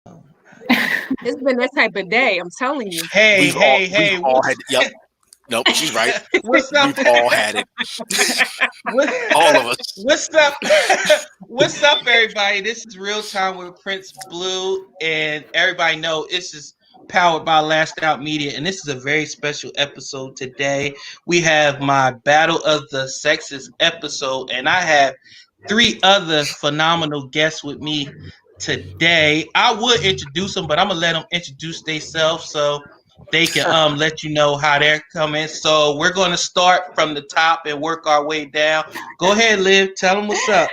It's been that type of day. I'm telling you. Hey, We've all had. Yep. Nope. She's right. what's up? We've all had it. What, All of us. what's up? What's up, everybody? This is Real Time with Prince Blue, and everybody know this is powered by Last Out Media, and this is a very special episode today. We have my Battle of the Sexes episode, and I have three other phenomenal guests with me today. I would introduce them, but I'm gonna let them introduce themselves so they can let you know how they're coming. So we're gonna start from the top and work our way down. Go ahead, Liv. Tell them what's up.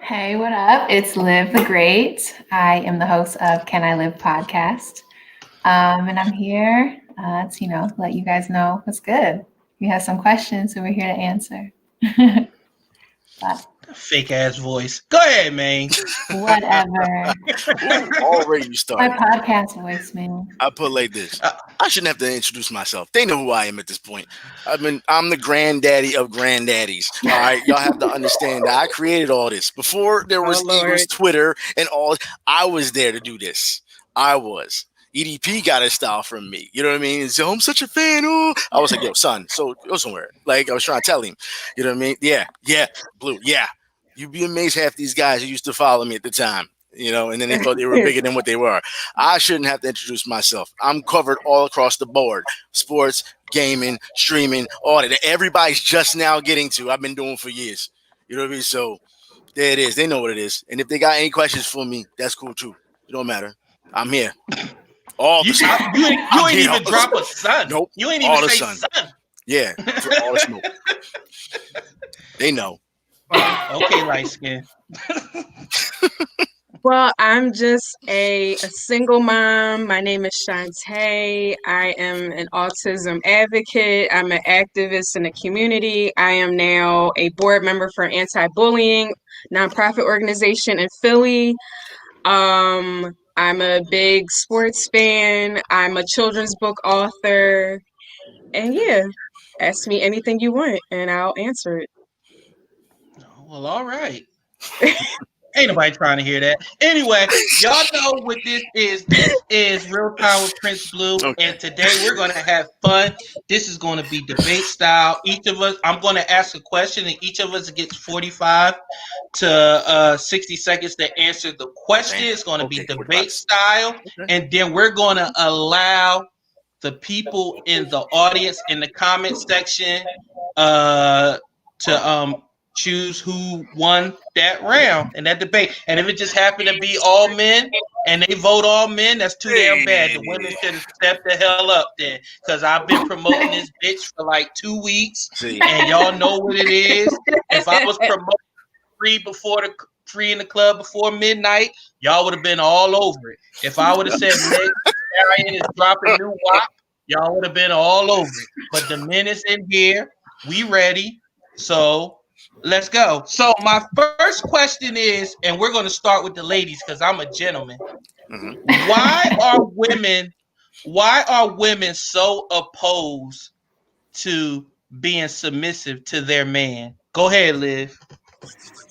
Hey, what up? It's Liv the Great. I am the host of Can-iLiv Podcast. And I'm here to, let you guys know what's good. We have some questions, so we're here to answer. But Fake ass voice. Go ahead, man. whatever. Already you started. My podcast voice, man. I put it like this. I shouldn't have to introduce myself. They know who I am at this point. I'm the granddaddy of granddaddies. All right, y'all have to understand that I created all this before there was Twitter and all. I was there to do this. I was. EDP got his style from me. You know what I mean? So I'm such a fan. Oh, I was like, yo, son, so go somewhere. Like I was trying to tell him. You know what I mean? Yeah, Blue. Yeah. You'd be amazed half these guys who used to follow me at the time. And then they thought they were bigger than what they were. I shouldn't have to introduce myself. I'm covered all across the board. Sports, gaming, streaming, all that. Everybody's just now getting to. I've been doing for years. You know what I mean? So there it is. They know what it is. And if they got any questions for me, that's cool too. It don't matter. I'm here. All the sun. You ain't even drop a sun. Nope. You ain't even say sun. Yeah, for all the smoke. They know. Okay, light skin. Well, I'm just a single mom. My name is Shantae. I am an autism advocate. I'm an activist in the community. I am now a board member for anti-bullying nonprofit organization in Philly. I'm a big sports fan. I'm a children's book author. And yeah, ask me anything you want and I'll answer it. Well, all right. Ain't nobody trying to hear that. Anyway, y'all know what this is. This is Real Time with Prince Blue. Okay. And today we're going to have fun. This is going to be debate style. Each of us, I'm going to ask a question, and each of us gets 45 to 60 seconds to answer the question. It's going to be debate style. Okay. And then we're going to allow the people in the audience in the comment section to choose who won that round and that debate. And if it just happened to be all men and they vote all men, that's too damn bad. The women should have stepped the hell up then, because I've been promoting this bitch for like 2 weeks. And y'all know what it is. If I was promoting free in the club before midnight, y'all would have been all over it. If I would have said Meg Stallion is dropping new WAP, y'all would have been all over it. But the men is in here. We ready. So let's go. So my first question is, and we're going to start with the ladies because I'm a gentleman. Mm-hmm. Why are women so opposed to being submissive to their man? Go ahead, Liv.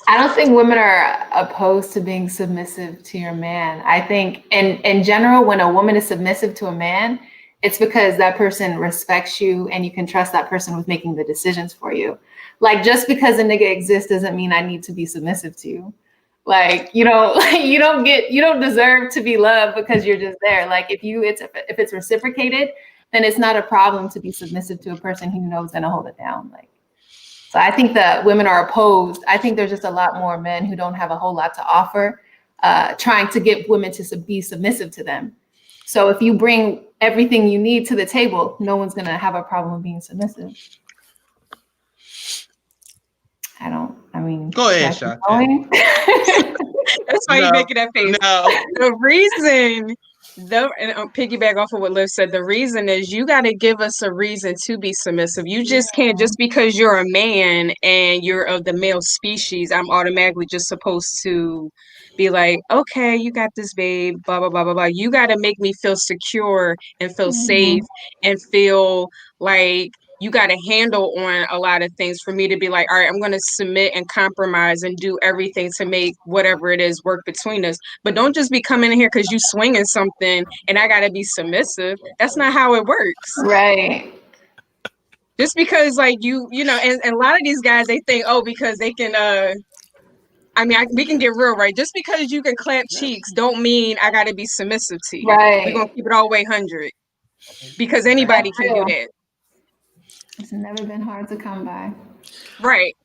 I don't think women are opposed to being submissive to your man. I think in general, when a woman is submissive to a man, it's because that person respects you and you can trust that person with making the decisions for you. Like, just because a nigga exists doesn't mean I need to be submissive to you. Like, you don't deserve to be loved because you're just there. Like, if it's reciprocated, then it's not a problem to be submissive to a person who knows gonna hold it down. Like, so I think that women are opposed. I think there's just a lot more men who don't have a whole lot to offer, trying to get women to be submissive to them. So if you bring everything you need to the table, no one's gonna have a problem with being submissive. Go ahead, Sean. That's why you're making that face. No. The reason, and piggyback off of what Liv said, the reason is you got to give us a reason to be submissive. You just can't, just because you're a man and you're of the male species, I'm automatically just supposed to be like, okay, you got this, babe, blah, blah, blah, blah, blah. You got to make me feel secure and feel safe and feel like you got a handle on a lot of things for me to be like, all right, I'm going to submit and compromise and do everything to make whatever it is work between us. But don't just be coming in here because you swinging something and I got to be submissive. That's not how it works. Right. Just because like you know, and a lot of these guys, they think, oh, because they can, we can get real, right? Just because you can clap cheeks don't mean I got to be submissive to you. Right. We're going to keep it all the way 100 because anybody can do that. It's never been hard to come by. Right.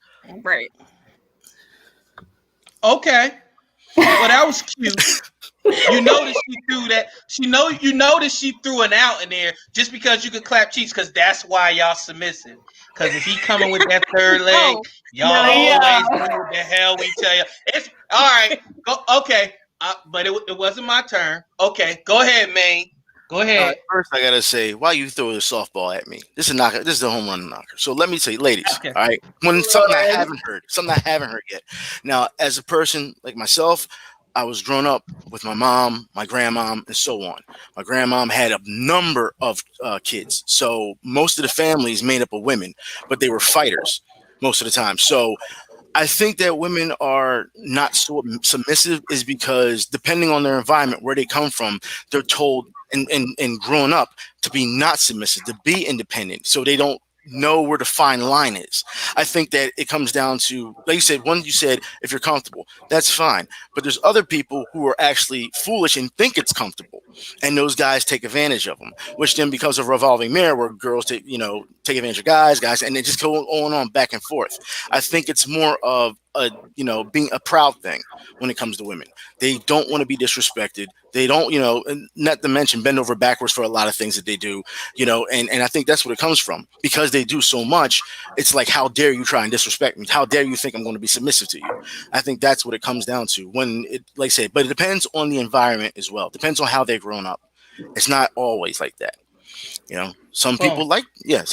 Okay. Well, that was cute. You notice she threw that. You notice she threw an out in there just because you could clap cheeks, because that's why y'all submissive. Because if he coming with that third leg, y'all always do what the hell we tell you. It's all right. Go, okay. But it wasn't my turn. Okay. Go ahead, man. Go ahead. First, I gotta say, why you throw the softball at me? This is knocker. This is the home run knocker. So let me say, ladies, all right. When something I haven't heard yet. Now, as a person like myself, I was grown up with my mom, my grandmom, and so on. My grandmom had a number of kids, so most of the family is made up of women, but they were fighters most of the time. So I think that women are not so submissive is because depending on their environment, where they come from, they're told and growing up to be not submissive, to be independent. So they don't know where the fine line is. I think that it comes down to, like you said, you said, if you're comfortable, that's fine. But there's other people who are actually foolish and think it's comfortable. And those guys take advantage of them, which then becomes a revolving mirror where girls take advantage of guys, and it just go on back and forth. I think it's more of being a proud thing when it comes to women. They don't want to be disrespected. They don't, not to mention bend over backwards for a lot of things that they do, and I think that's what it comes from, because they do so much. It's like, how dare you try and disrespect me? How dare you think I'm going to be submissive to you? I think that's what it comes down to when it, like I said, but it depends on the environment as well. It depends on how they've grown up. It's not always like that. Some people I'm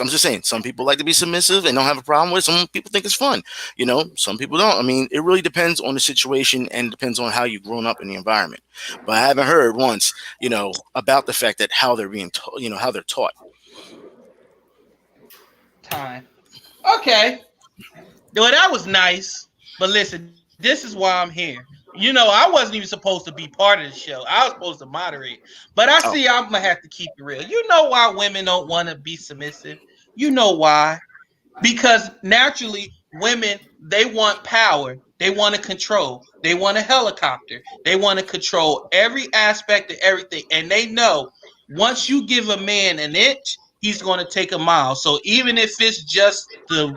just saying, some people like to be submissive and don't have a problem with it. Some people think it's fun. Some people don't. I mean, it really depends on the situation and depends on how you've grown up in the environment. But I haven't heard once, about the fact that how they're being taught, how they're taught. Time. Okay. Well, that was nice. But listen, this is why I'm here. I wasn't even supposed to be part of the show. I was supposed to moderate. But I see I'm going to have to keep it real. You know why women don't want to be submissive? You know why? Because naturally, women, they want power. They want to control. They want a helicopter. They want to control every aspect of everything. And they know once you give a man an inch, he's going to take a mile. So even if it's just the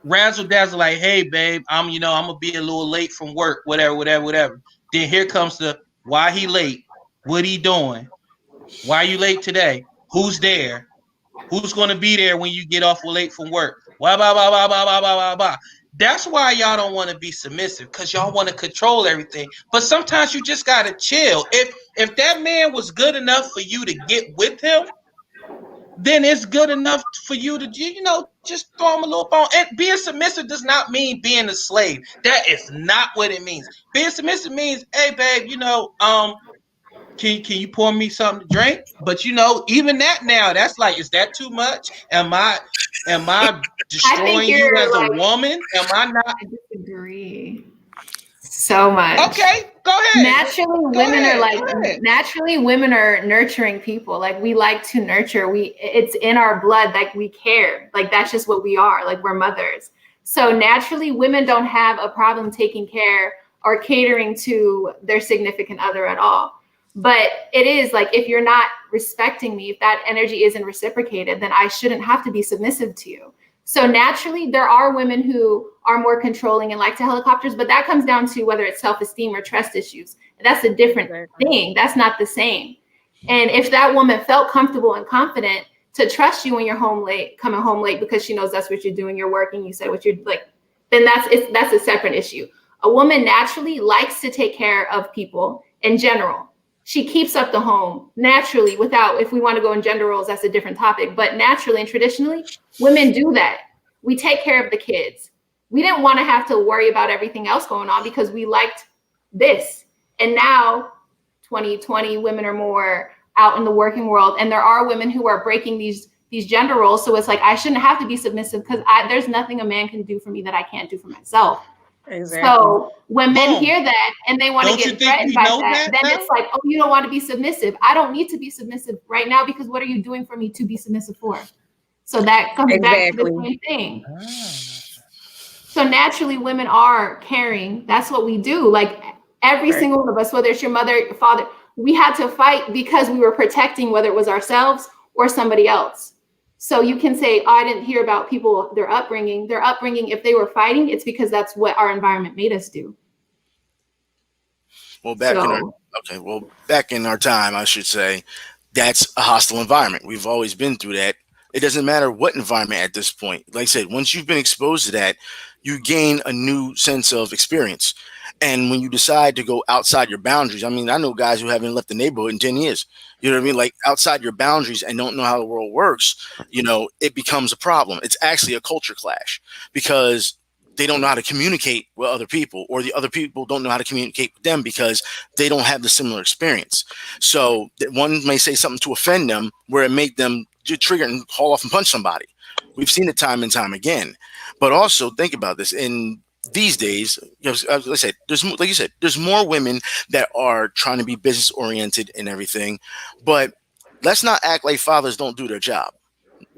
razzle dazzle, like, hey babe, I'm gonna be a little late from work, whatever. Then here comes the, why he late? What he doing? Why you late today? Who's there? Who's gonna be there when you get off late from work? Blah blah blah blah blah blah blah blah. That's why y'all don't want to be submissive, because y'all want to control everything. But sometimes you just gotta chill. If that man was good enough for you to get with him, then it's good enough for you to, just throw him a little bone. And being submissive does not mean being a slave. That is not what it means. Being submissive means, hey, babe, can you pour me something to drink? But, even that now, that's like, is that too much? Am I destroying you as a woman? Am I not? I disagree so much. Okay, go ahead. Naturally, women are nurturing people. Like, we like to nurture. It's in our blood. Like, we care. Like, that's just what we are. Like, we're mothers. So naturally, women don't have a problem taking care or catering to their significant other at all. But it is like, if you're not respecting me, if that energy isn't reciprocated, then I shouldn't have to be submissive to you. So naturally, there are women who are more controlling and like to helicopters, but that comes down to whether it's self-esteem or trust issues. That's a different thing. That's not the same. And if that woman felt comfortable and confident to trust you when you're coming home late because she knows that's what you're doing, you're working, you said what you're like, then that's a separate issue. A woman naturally likes to take care of people in general. She keeps up the home naturally if we want to go in gender roles, that's a different topic. But naturally and traditionally, women do that. We take care of the kids. We didn't want to have to worry about everything else going on because we liked this. And now 2020, women are more out in the working world. And there are women who are breaking these these gender roles. So it's like, I shouldn't have to be submissive because there's nothing a man can do for me that I can't do for myself. Exactly. So when men hear that and they want to get threatened by that, then it's like, oh, you don't want to be submissive. I don't need to be submissive right now because what are you doing for me to be submissive for? So that comes back to the same thing. So naturally, women are caring. That's what we do. Like every single one of us, whether it's your mother, your father, we had to fight because we were protecting whether it was ourselves or somebody else. So you can say, oh, I didn't hear about people, their upbringing. Their upbringing, if they were fighting, it's because that's what our environment made us do. Well, back in our time, I should say, that's a hostile environment. We've always been through that. It doesn't matter what environment at this point. Like I said, once you've been exposed to that, you gain a new sense of experience. And when you decide to go outside your boundaries, I mean, I know guys who haven't left the neighborhood in 10 years. You know what I mean? Like outside your boundaries and don't know how the world works, you know, it becomes a problem. It's actually a culture clash because they don't know how to communicate with other people, or the other people don't know how to communicate with them because they don't have the similar experience. So that one may say something to offend them where it make them trigger and haul off and punch somebody. We've seen it time and time again. But also think about this. In these days, you know, like I said, there's more women that are trying to be business oriented and everything. But let's not act like fathers don't do their job.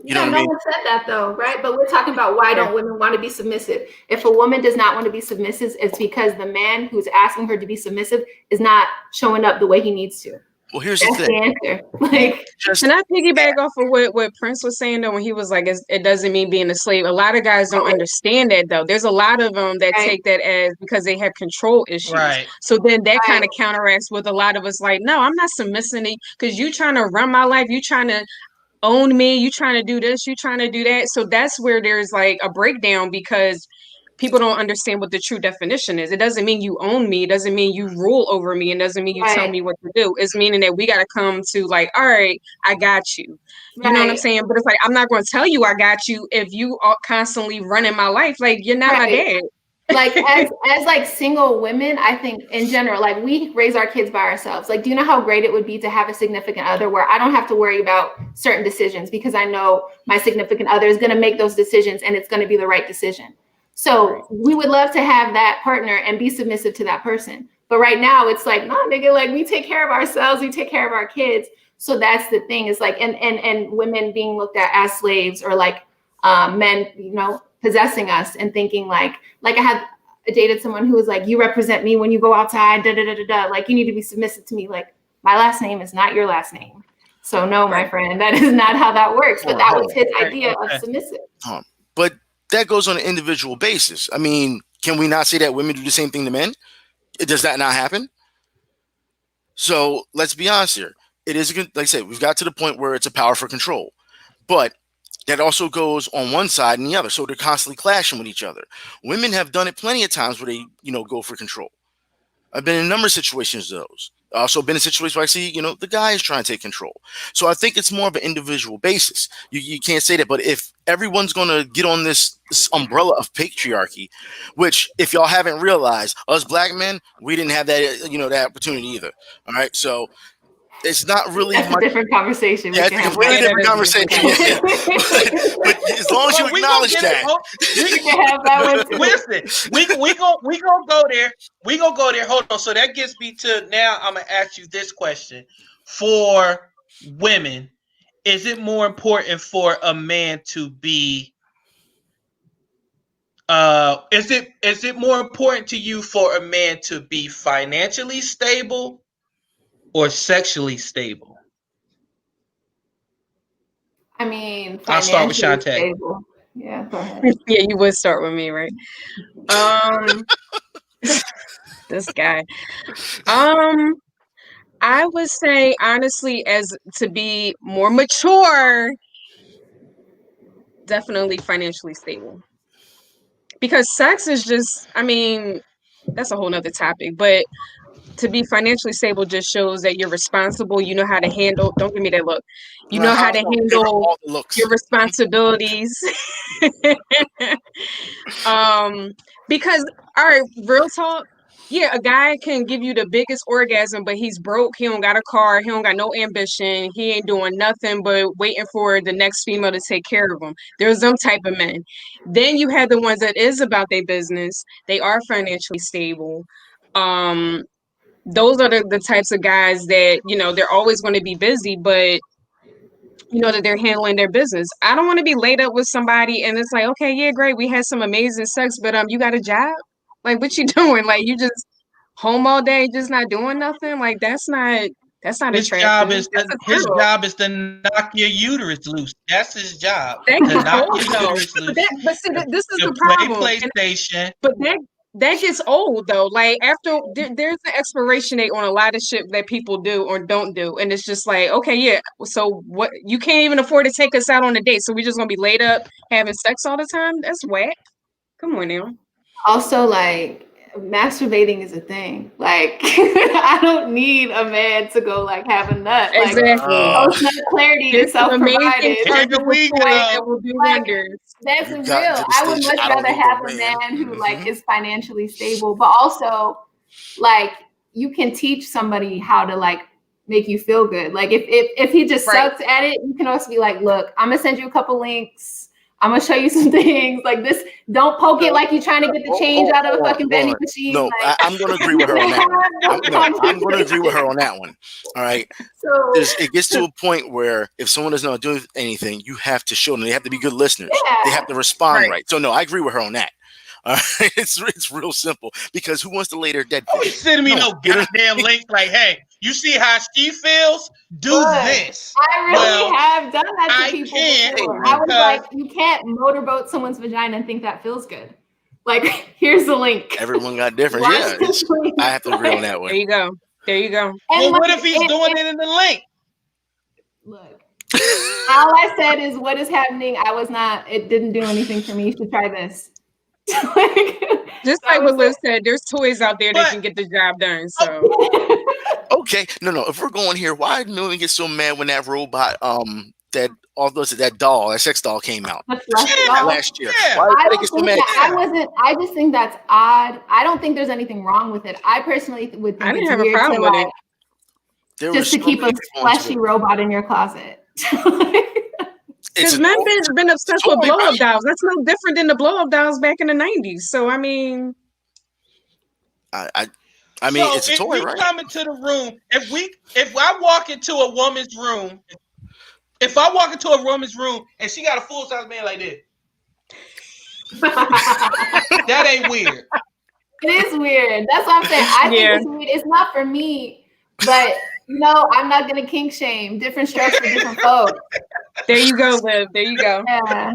You know what I mean? No one said that though, right? But we're talking about why don't women want to be submissive? If a woman does not want to be submissive, it's because the man who's asking her to be submissive is not showing up the way he needs to. Well, here's the thing. The answer. Like, can I piggyback off of what Prince was saying though, when he was like, it doesn't mean being a slave. A lot of guys don't understand that though. There's a lot of them that take that as because they have control issues. Right. So then that kind of counteracts with a lot of us like, no, I'm not submissing because you trying to run my life. You trying to own me. You trying to do this. You trying to do that. So that's where there's like a breakdown because people don't understand what the true definition is. It doesn't mean you own me. It doesn't mean you rule over me. It doesn't mean you tell me what to do. It's meaning that we got to come to like, all right, I got you. You know what I'm saying? But it's like, I'm not going to tell you I got you if you are constantly running my life. Like, you're not my dad. Like as like single women, I think in general, like we raise our kids by ourselves. Like, do you know how great it would be to have a significant other where I don't have to worry about certain decisions because I know my significant other is going to make those decisions and it's going to be the right decision. So we would love to have that partner and be submissive to that person. But right now it's like, no, nigga, like we take care of ourselves. We take care of our kids. So that's the thing is like, and women being looked at as slaves or like men, you know, possessing us and thinking like I dated someone who was like, you represent me when you go outside, like you need to be submissive to me. Like my last name is not your last name. So no, my friend, that is not how that works. But that was his idea of submissive. But that goes on an individual basis. I mean, can we not say that women do the same thing to men? Does that not happen? So let's be honest here. It is, like I said, we've got to the point where it's a power for control. But that also goes on one side and the other. So they're constantly clashing with each other. Women have done it plenty of times where they, you know, go for control. I've been in a number of situations of those. I've also been in situations where I see, you know, the guy is trying to take control. So I think it's more of an individual basis. You can't say that, but if everyone's going to get on this umbrella of patriarchy, which if y'all haven't realized, us black men, we didn't have that, you know, that opportunity either. All right. So it's not really a different conversation. Yeah, it's a completely different conversation. but as long as you acknowledge that. Listen, we gonna go there. We gonna go there. Hold on. So that gets me to now. I'm gonna ask you this question: for women, is it more important for a man to be? Is it more important to you for a man to be financially stable or sexually stable? I mean, I'll start with Shantae. Yeah, go ahead. Yeah, you would start with me, right? This guy. I would say honestly, as to be more mature, definitely financially stable. Because sex is just, I mean, that's a whole nother topic, but to be financially stable just shows that you're responsible. You know how to handle, don't give me that look. You know how to handle your responsibilities. Because, all right, real talk, Yeah, a guy can give you the biggest orgasm, but he's broke. He don't got a car. He don't got no ambition. He ain't doing nothing but waiting for the next female to take care of him. There's them type of men. Then you have the ones that is about their business. They are financially stable. Those are the types of guys that, they're always going to be busy, but that they're handling their business. I don't want to be laid up with somebody and it's like, okay, yeah, great. We had some amazing sex, but you got a job? Like, what you doing? Like, you just home all day, just not doing nothing? Like, that's not His attractive. job is to knock your uterus loose. That's his job. That To knock old, your though. uterus loose. But see, this is To the play problem. PlayStation. But that gets old though. Like after there's an expiration date on a lot of shit that people do or don't do, and it's just like, okay, yeah. So what? You can't even afford to take us out on a date, so we're just gonna be laid up having sex all the time? That's whack. Come on now. Also, like, masturbating is a thing. Like, I don't need a man to go like have a nut. Like, Exactly. clarity is self-provided. That will do wonders. That's real. I would much rather have a man who like is financially stable, but also like you can teach somebody how to like make you feel good. Like if he just sucks at it, you can also be like, look, I'm gonna send you a couple links. I'm gonna show you some things like this. Don't poke it like you're trying to get the change out of a fucking vending machine. No, like, I'm gonna agree with her on that one. I'm gonna agree with her on that one. All right. So it gets to a point where if someone doesn't know how to do anything, you have to show them. They have to be good listeners. Yeah. They have to respond right. So no, I agree with her on that. It's real simple because who wants to lay their dead? Always sending me no goddamn links like, hey, you see how she feels? Do this. I really have done that to people before. I was like, you can't motorboat someone's vagina and think that feels good. Like, here's the link. Everyone got different. Yeah, I have to agree on that one. There you go. Well, what if he's doing it in the link? Look, all I said is what is happening. It didn't do anything for me. You should try this. Just like what Liz said, there's toys out there that can get the job done. So okay, no. If we're going here, why did Millie get so mad when that robot, that sex doll came out last year? Yeah. Why did they get so mad? I just think that's odd. I don't think there's anything wrong with it. I personally would think I didn't have a problem with it. Just to keep a fleshy robot in your closet. Because men been obsessed with blow-up dolls. That's no different than the blow-up dolls back in the 90s. So I mean, it's a toy, right? If you come into the room, if I walk into a woman's room, and she got a full-size man like this, that ain't weird. It is weird. That's what I'm saying. I think it's weird. It's not for me, but I'm not gonna kink shame. Different strokes for different folks. There you go, Liv. There you go. Yeah.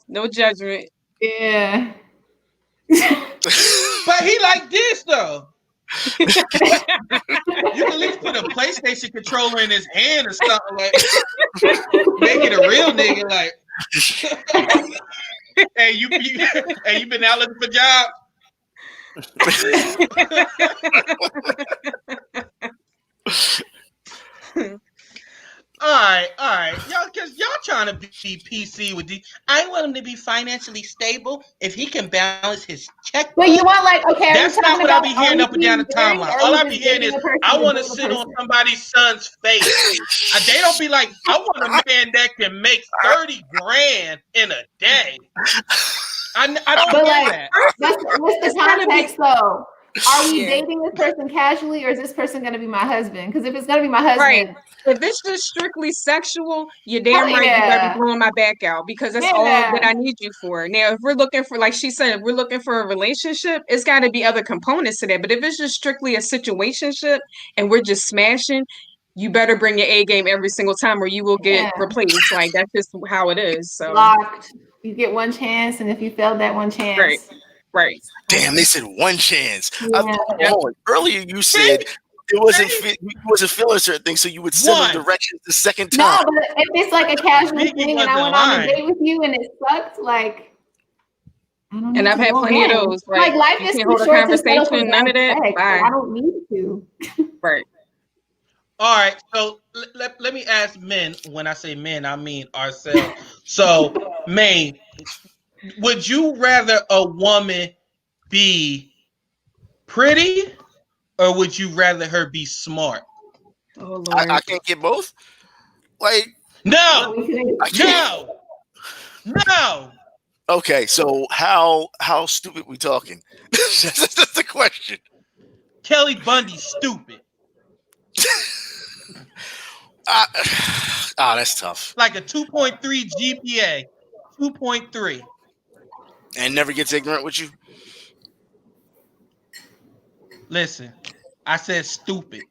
No judgment. Yeah. But he like this though. You can at least put a PlayStation controller in his hand or something like. Make it a real nigga like. Hey, you been out looking for jobs? All right, y'all, because y'all trying to be PC with these. I want him to be financially stable if he can balance his check. But you want that's not what I be hearing up and down the timeline. All I be hearing is I want to sit on somebody's son's face. They don't be like, I want a man that can make 30 grand in a day. I don't get that. What's the context though? Are we dating this person casually, or is this person going to be my husband? Because if it's going to be my husband, if it's just strictly sexual, you're damn right. You got to be blowing my back out because that's all that I need you for. Now, if we're looking for, like she said, if we're looking for a relationship, it's got to be other components to that. But if it's just strictly a situationship and we're just smashing, you better bring your A game every single time, or you will get replaced. Like that's just how it is. So locked. You get one chance, and if you failed that one chance, Right. Damn, they said one chance. Yeah. Earlier you said it wasn't feeling certain things, so you would send them directions the second time. No, but if it's like a casual thing and I went on a date with you and it sucked, like I don't know. And I've had plenty of those. Like life is too short conversation, none of that. Bye. I don't need to. Right. All right, so let me ask men. When I say men, I mean ourselves. So, May, would you rather a woman be pretty or would you rather her be smart? Oh Lord. I can't get both. Like no. Okay, so how stupid we talking? That's the question. Kelly Bundy's stupid. That's tough. Like a 2.3 GPA. 2.3. And never gets ignorant with you? Listen, I said stupid.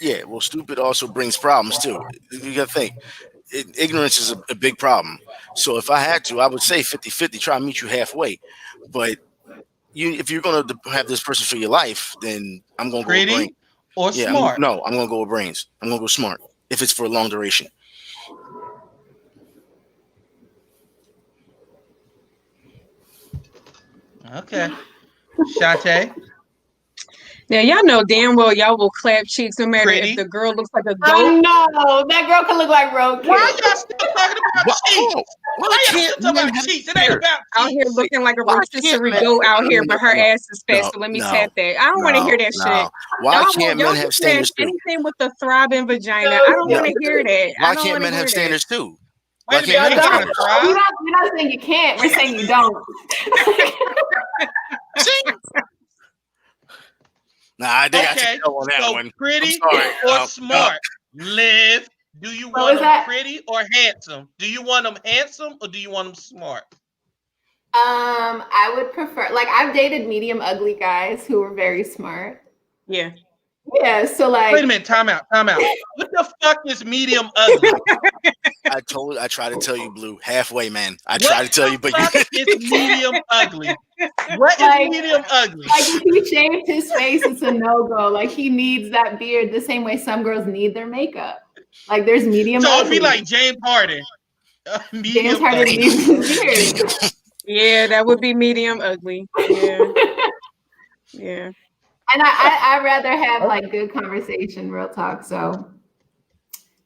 Yeah, well, stupid also brings problems too. You got to think. Ignorance is a big problem. So if I had to, I would say 50-50, try to meet you halfway. But if you're going to have this person for your life, then I'm going to go with brains. Or smart? I'm going to go with brains. I'm going to go smart if it's for a long duration. Okay. Shate? Now, y'all know damn well y'all will clap cheeks no matter if the girl looks like a goat. Oh, no. That girl can look like roadkill. Why are y'all still talking about cheeks? Why y'all still talking about cheeks? It ain't about out here looking like a rotisserie goat out here, but her ass is fat, so let me tap that. I don't want to hear that shit. Why can't men have standards too? Anything with a throbbing vagina, I don't want to hear that. Why can't men have standards too? Wait a minute, you're trying to thrive? We're not saying you can't. We're saying you don't. Nah, I think I can go on that so one. Pretty or smart? Liv, do you want them pretty or handsome? Do you want them handsome or do you want them smart? I would prefer, like, I've dated medium ugly guys who were very smart. Yeah. Yeah, so like. Wait a minute, time out. What the fuck is medium ugly? I try to tell you, Blue, halfway, man. I try to tell you, but it's medium ugly. What is medium ugly? Like if he shaved his face, it's a no-go. Like he needs that beard the same way some girls need their makeup. Like there's medium ugly. So it'd be like James Harden. James Harden needs his beard. Yeah, that would be medium ugly. Yeah. Yeah. And I'd rather have like good conversation, real talk. So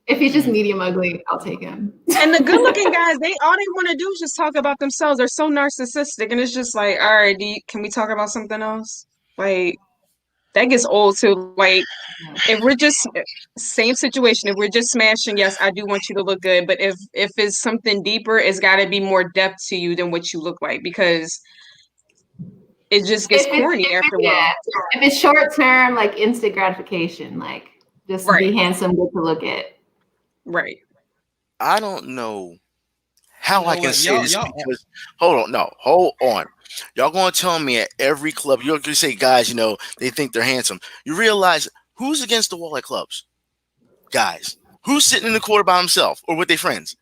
if he's just medium ugly, I'll take him. And the good looking guys, all they want to do is just talk about themselves. They're so narcissistic. And it's just like, all right, can we talk about something else? Like, that gets old too. Like, if we're just, same situation, if we're just smashing, yes, I do want you to look good. But if it's something deeper, it's got to be more depth to you than what you look like, because it just gets corny after a while. Yeah. If it's short term, like instant gratification, like just be handsome, good to look at. Right. I don't know how I can say this because hold on. Y'all gonna tell me at every club, you're gonna say guys, they think they're handsome. You realize who's against the wall at clubs? Guys. Who's sitting in the corner by himself or with their friends?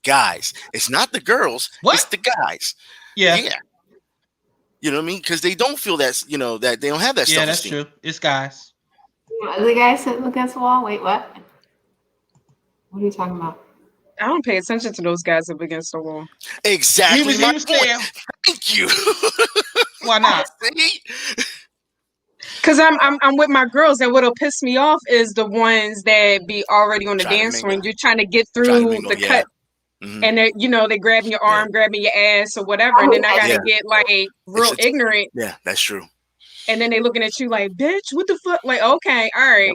Guys. It's not the girls, it's the guys. Yeah. You know what I mean? Because they don't feel that, that they don't have that stuff. Yeah, that's true. It's guys. The guys sitting against the wall? Wait, what? What are you talking about? I don't pay attention to those guys up against the wall. Exactly. He was saying, thank you. Why not? Because I'm with my girls, and what'll piss me off is the ones that be already on the dance floor and you're trying to get through the cut. Mm-hmm. And they grabbing your arm, grabbing your ass or whatever, and then I gotta get like real ignorant. Yeah, that's true. And then they looking at you like, bitch, what the fuck? Like, okay, all right.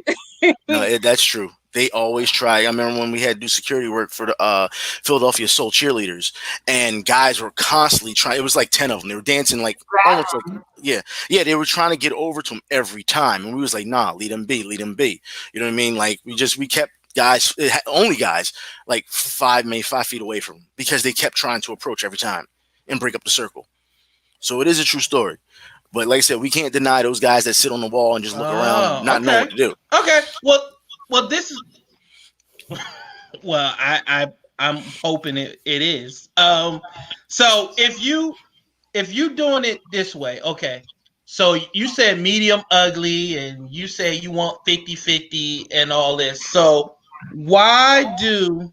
No, that's true. They always try. I remember when we had to do security work for the Philadelphia Soul cheerleaders, and guys were constantly trying. It was like 10 of them. They were dancing like almost like they were trying to get over to them every time, and we was like, nah, lead them be. You know what I mean? Like we kept guys, only guys, like 5 feet away from them because they kept trying to approach every time and break up the circle. So it is a true story. But like I said, we can't deny those guys that sit on the wall and just look around, not know what to do. Okay. Well, this is. Well, I'm hoping it is. So if you doing it this way, okay. So you said medium ugly, and you say you want 50-50 and all this. So why do?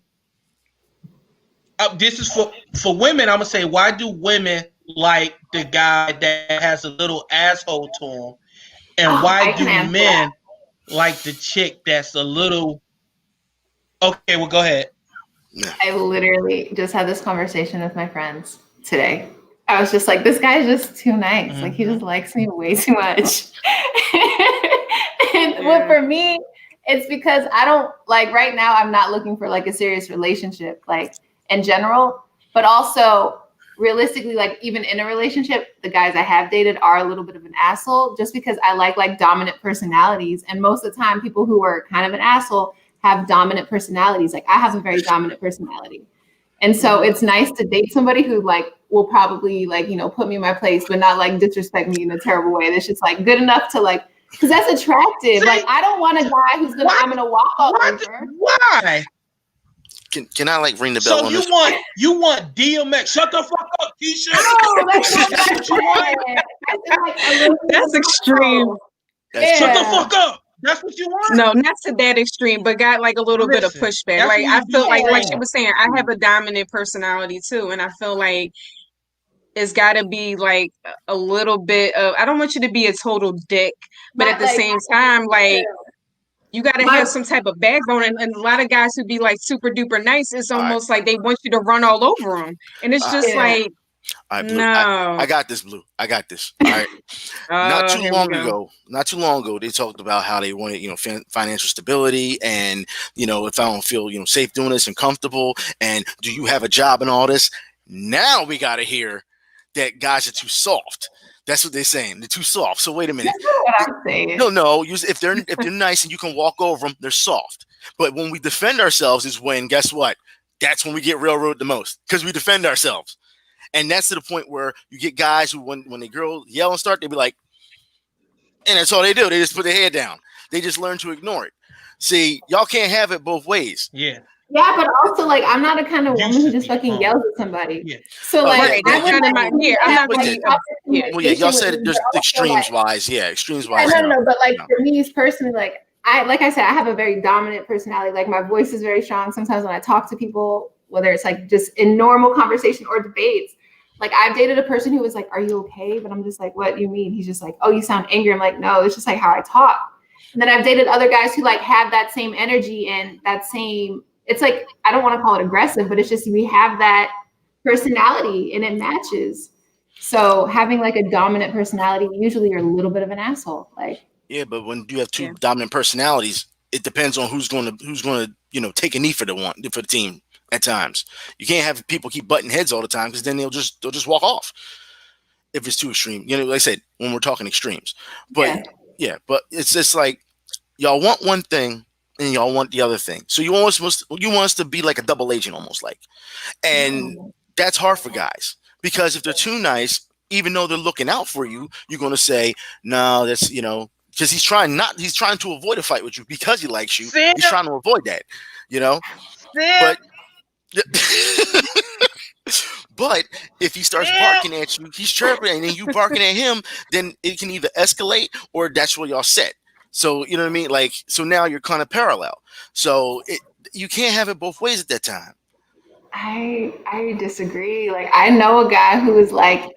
This is for women. I'm gonna say, why do women like the guy that has a little asshole to him, and why do men like the chick that's a little? Okay, well, go ahead. I literally just had this conversation with my friends today. I was just like, this guy's just too nice. Mm-hmm. Like he just likes me way too much. What for me, it's because I don't like right now. I'm not looking for like a serious relationship, like in general, but also realistically, like even in a relationship, the guys I have dated are a little bit of an asshole just because I like dominant personalities. And most of the time, people who are kind of an asshole have dominant personalities. Like I have a very dominant personality. And so it's nice to date somebody who like will probably like, put me in my place, but not like disrespect me in a terrible way. That's just like good enough to like, because that's attractive. Like I don't want a guy who's I'm gonna walk all over. Why? Can I like ring the bell? So on you this? want DMX? Shut the fuck up, Keisha. No, that's what That's extreme. Shut the fuck up. That's what you want? No, not to that extreme, but got like a little bit of pushback. Like I feel like she was saying, I have a dominant personality too, and I feel like it's got to be like a little bit of. I don't want you to be a total dick, but at the same time, like you got to have some type of backbone. And a lot of guys who be like super duper nice, it's almost like they want you to run all over them, and it's just like. All right, Blue. No, I got this, Blue. I got this. All right. Not too long ago, they talked about how they wanted, financial stability, and if I don't feel, safe doing this and comfortable, and do you have a job and all this? Now we got to hear that guys are too soft. That's what they're saying. They're too soft. So wait a minute. That's not what I'm saying. No. If they're nice and you can walk over them, they're soft. But when we defend ourselves is when, guess what? That's when we get railroaded the most because we defend ourselves. And that's to the point where you get guys who, when the girl yell and start, they be like, and that's all they do. They just put their head down. They just learn to ignore it. See, y'all can't have it both ways. Yeah. Yeah, but also like I'm not a kind of woman who just fucking yells at somebody. Yeah. So like I'm not really. Well, yeah, y'all said there's extremes wise. Yeah, extremes wise. No, but like for me personally, like I said, I have a very dominant personality. Like my voice is very strong. Sometimes when I talk to people, whether it's like just in normal conversation or debates, like I've dated a person who was like, "Are you okay?" But I'm just like, "What do you mean?" He's just like, "Oh, you sound angry." I'm like, "No, it's just like how I talk." And then I've dated other guys who like have that same energy and that same. It's like, I don't want to call it aggressive, but it's just, we have that personality and it matches. So having like a dominant personality, usually you're a little bit of an asshole. Like, yeah, but when you have two dominant personalities, it depends on who's going to, take a knee for the team at times. You can't have people keep butting heads all the time because then they'll just walk off if it's too extreme. Like I said, when we're talking extremes, but but it's just like y'all want one thing and y'all want the other thing. So you want us to be like a double agent almost like. And that's hard for guys because if they're too nice, even though they're looking out for you, you're going to say, no, that's, because he's trying to avoid a fight with you because he likes you. He's trying to avoid that, But but if he starts barking at you, he's chirping and then you barking at him, then it can either escalate or that's where y'all set. So, you know what I mean? Like, so now you're kind of parallel. So you can't have it both ways at that time. I disagree. Like, I know a guy who is like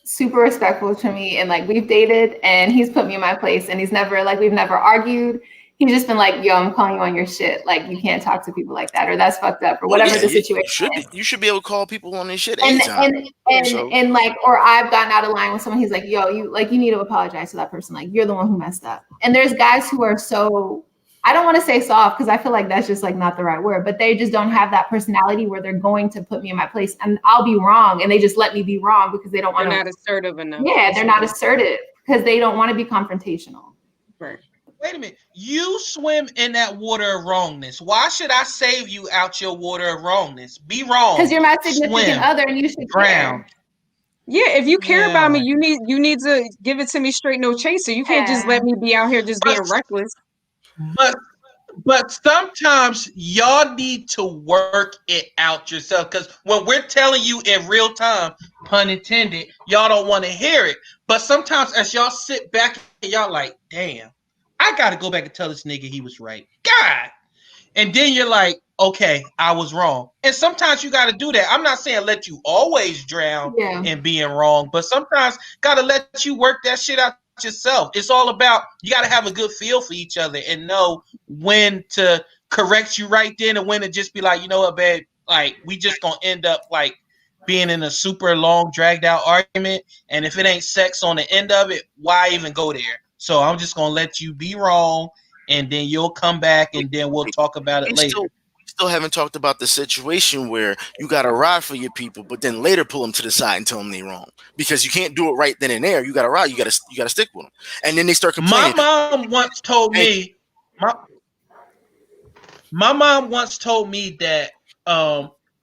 super respectful to me and like we've dated and he's put me in my place and we've never argued. He's just been like, yo, I'm calling you on your shit. Like, you can't talk to people like that, or that's fucked up, or whatever the situation is. You should be able to call people on their shit anytime. And like, or I've gotten out of line with someone. He's like, yo, you need to apologize to that person. Like, you're the one who messed up. And there's guys who are so, I don't want to say soft because I feel like that's just like not the right word, but they just don't have that personality where they're going to put me in my place and I'll be wrong. And they just let me be wrong because they don't want to. They're not assertive enough. Yeah, they're not assertive because they don't want to be confrontational. Right. Wait a minute. You swim in that water of wrongness. Why should I save you out your water of wrongness? Be wrong. Because you're my significant other and you should drown. Yeah, if you care about me, you need to give it to me straight, no chaser. You can't just let me be out here just being reckless. But sometimes y'all need to work it out yourself. Because when we're telling you in real time, pun intended, y'all don't want to hear it. But sometimes as y'all sit back and y'all like, damn, I got to go back and tell this nigga he was right. God. And then you're like, okay, I was wrong. And sometimes you got to do that. I'm not saying let you always drown in being wrong, but sometimes got to let you work that shit out yourself. It's all about, you got to have a good feel for each other and know when to correct you right then and when to just be like, you know what, babe, like we just going to end up like being in a super long dragged out argument. And if it ain't sex on the end of it, why even go there? So I'm just gonna let you be wrong, and then you'll come back, and then we'll talk about it later. Still haven't talked about the situation where you got to ride for your people, but then later pull them to the side and tell them they're wrong because you can't do it right then and there. You got to ride. You got to stick with them, and then they start complaining. My mom once told me. My mom once told me that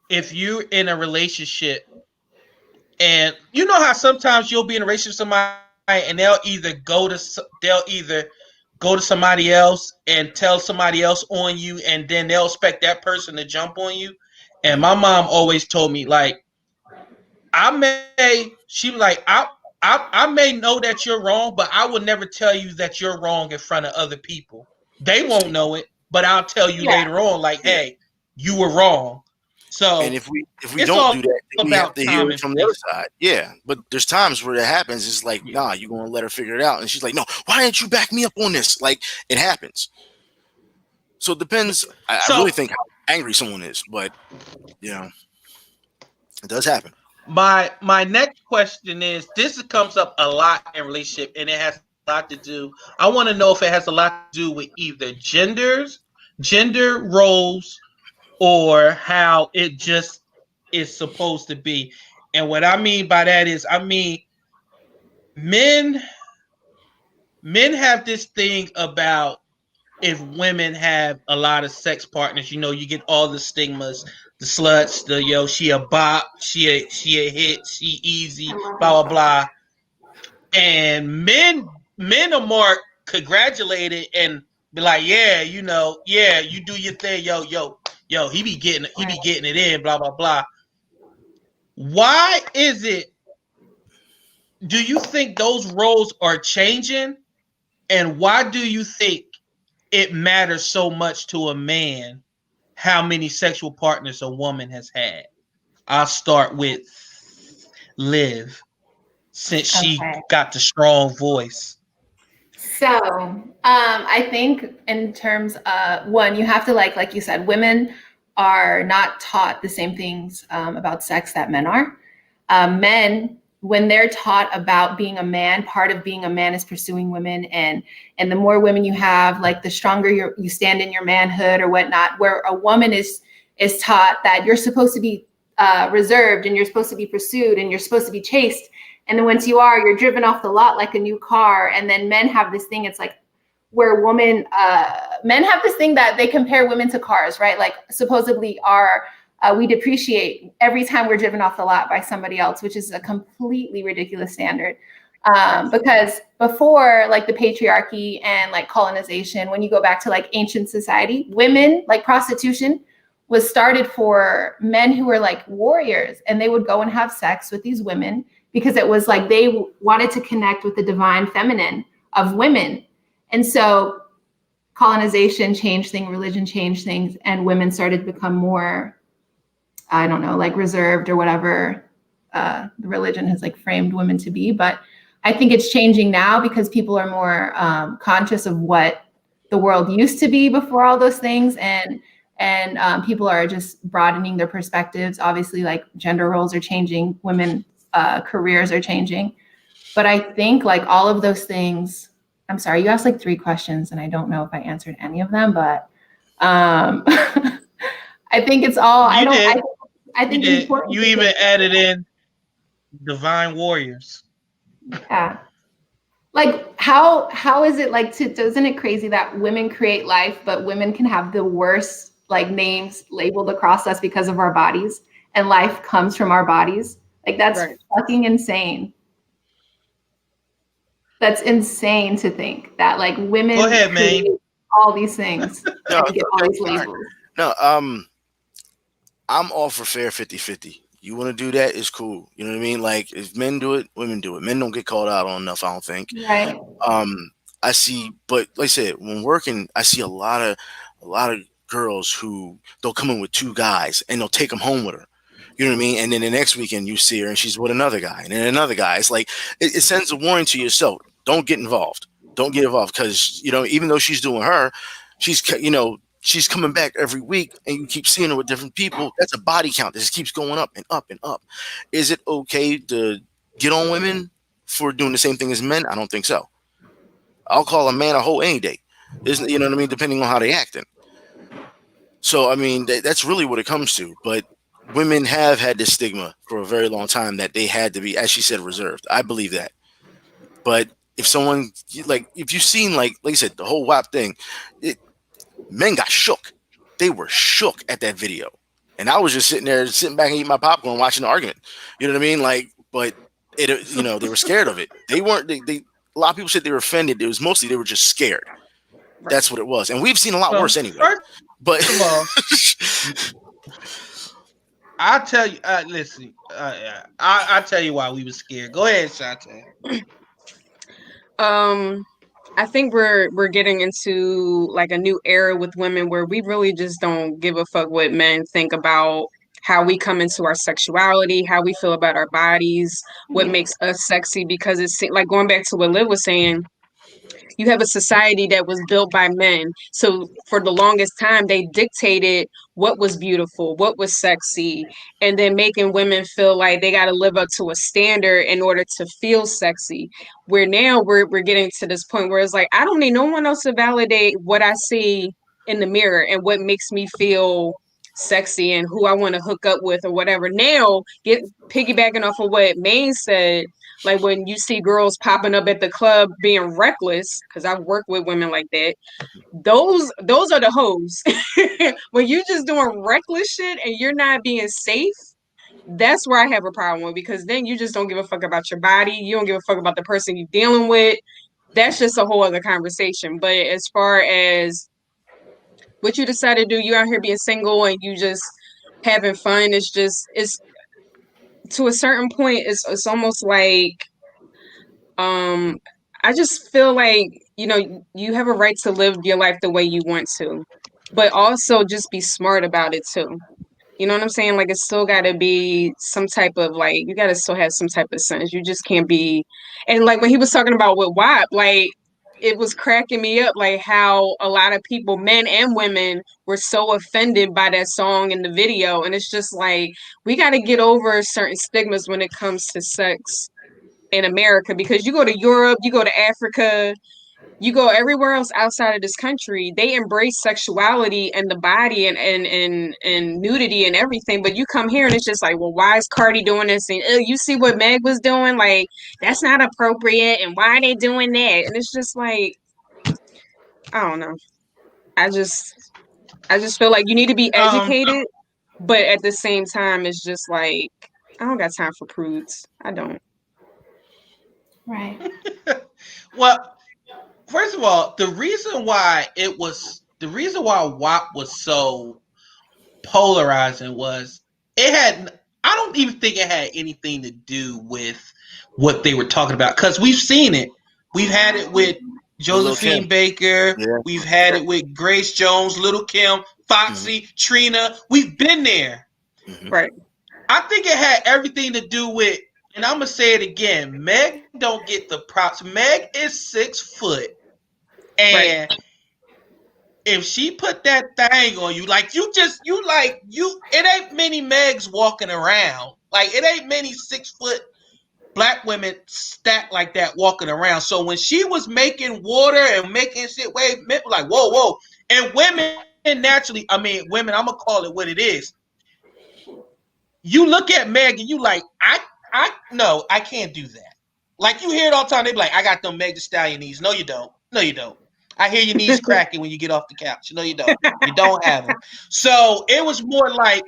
if you're in a relationship, and you know how sometimes you'll be in a relationship with somebody and they'll either go to somebody else and tell somebody else on you, and then they'll expect that person to jump on you. And my mom always told me, like, I may know that you're wrong, but I will never tell you that you're wrong in front of other people. They won't know it, but I'll tell you later on, like, hey, you were wrong. So, and if we don't do that, then we have to hear it from the other side. Yeah, but there's times where that happens. It's like, nah, you're gonna let her figure it out, and she's like, no, why didn't you back me up on this? Like, it happens. So it depends. I really think how angry someone is, but it does happen. My next question is, this comes up a lot in relationship, and it has a lot to do. I want to know if it has a lot to do with either gender roles, or how it just is supposed to be. And what I mean by that is, men have this thing about, if women have a lot of sex partners, you get all the stigmas, the sluts, she a bop, she a hit, she easy, blah blah blah. And men are more congratulated and be like, yeah, you do your thing, yo, he be getting it in, blah blah blah. Why is it? Do you think those roles are changing? And why do you think it matters so much to a man how many sexual partners a woman has had? I'll start with Liv, since she got the strong voice. So I think in terms of, one, you have to like you said, women are not taught the same things about sex that men are. Men, when they're taught about being a man, part of being a man is pursuing women, and the more women you have, like the stronger you stand in your manhood or whatnot. Where a woman is taught that you're supposed to be reserved, and you're supposed to be pursued, and you're supposed to be chased. And then once you are, you're driven off the lot like a new car. And then men have this thing, it's like where men have this thing that they compare women to cars, right? Like supposedly we depreciate every time we're driven off the lot by somebody else, which is a completely ridiculous standard. Because before, like the patriarchy and like colonization, when you go back to like ancient society, women, like prostitution was started for men who were like warriors, and they would go and have sex with these women because it was like they wanted to connect with the divine feminine of women. And so colonization changed things, religion changed things, and women started to become more, I don't know, like reserved or whatever the religion has like framed women to be. But I think it's changing now because people are more conscious of what the world used to be before all those things. And people are just broadening their perspectives. Obviously, like gender roles are changing, women careers are changing. But I think like all of those things, I'm sorry, you asked like 3 questions and I don't know if I answered any of them, but I think it's all, I think it's important. You even added in divine warriors. Yeah. Like how is it like isn't it crazy that women create life, but women can have the worst like names labeled across us because of our bodies, and life comes from our bodies? Like that's fucking insane. That's insane to think that like women create all these things and get all these labels. No, I'm all for fair 50-50. You want to do that, it's cool. You know what I mean? Like if men do it, women do it. Men don't get called out on enough, I don't think. Right. I see, but like I said, when working, I see a lot of girls who they'll come in with 2 guys and they'll take them home with her. You know what I mean? And then the next weekend you see her and she's with another guy and then another guy. It's like it sends a warning to yourself. Don't get involved. Don't get involved because even though she's doing her, she's coming back every week and you keep seeing her with different people. That's a body count. This keeps going up and up and up. Is it okay to get on women for doing the same thing as men? I don't think so. I'll call a man a hoe any day. You know what I mean? Depending on how they acting. So, I mean, that's really what it comes to. But women have had this stigma for a very long time that they had to be, as she said, reserved. I believe that. But if someone, if you've seen, like I said, the whole WAP thing, men got shook. They were shook at that video. And I was just sitting back and eating my popcorn, watching the argument. You know what I mean? But they were scared of it. They weren't, a lot of people said they were offended. It was mostly, they were just scared. Right. That's what it was. And we've seen a lot worse anyway. But I'll tell you, listen, I'll tell you why we were scared. Go ahead, Shante. I think we're getting into like a new era with women where we really just don't give a fuck what men think about how we come into our sexuality, how we feel about our bodies, what makes us sexy, because it's like going back to what Liv was saying. You have a society that was built by men. So for the longest time, they dictated what was beautiful, what was sexy, and then making women feel like they got to live up to a standard in order to feel sexy. Where now we're getting to this point where it's like, I don't need no one else to validate what I see in the mirror and what makes me feel sexy and who I want to hook up with or whatever. Now, piggybacking off of what Maine said, like when you see girls popping up at the club being reckless, because I've worked with women like that, those are the hoes. When you're just doing reckless shit and you're not being safe, that's where I have a problem with, because then you just don't give a fuck about your body. You don't give a fuck about the person you're dealing with. That's just a whole other conversation. But as far as what you decide to do, you out here being single and you just having fun, it's to a certain point, it's almost like, I just feel like, you have a right to live your life the way you want to, but also just be smart about it too. You know what I'm saying? Like, it's still got to be some type of, like, you got to still have some type of sense. You just can't be, and like when he was talking about with WAP, like, it was cracking me up, like how a lot of people, men and women, were so offended by that song and the video. And it's just like, we got to get over certain stigmas when it comes to sex in America, because you go to Europe, you go to Africa, you go everywhere else outside of this country, they embrace sexuality and the body and nudity and everything. But you come here and it's just like, well, why is Cardi doing this? And you see what Meg was doing? Like, that's not appropriate. And why are they doing that? And it's just like, I don't know. I just feel like you need to be educated, but at the same time, it's just like, I don't got time for prudes. I don't. Right. Well, first of all, the reason why WAP was so polarizing was I don't even think it had anything to do with what they were talking about, because we've seen it. We've had it with Josephine Baker. Yeah. We've had it with Grace Jones, Little Kim, Foxy, Trina. We've been there. Right. I think it had everything to do with, and I'm going to say it again, Meg don't get the props. Meg is 6 foot. And if she put that thing on you, like it ain't many Megs walking around. Like, it ain't many 6 foot Black women stacked like that walking around. So when she was making water and making shit, like, whoa. And women naturally, women, I'm going to call it what it is. You look at Meg and you like, no, I can't do that. Like, you hear it all the time. They be like, I got them Meg Thee Stallion knees. No, you don't. No, you don't. I hear your knees cracking when you get off the couch. No, you don't. You don't have them. So it was more like,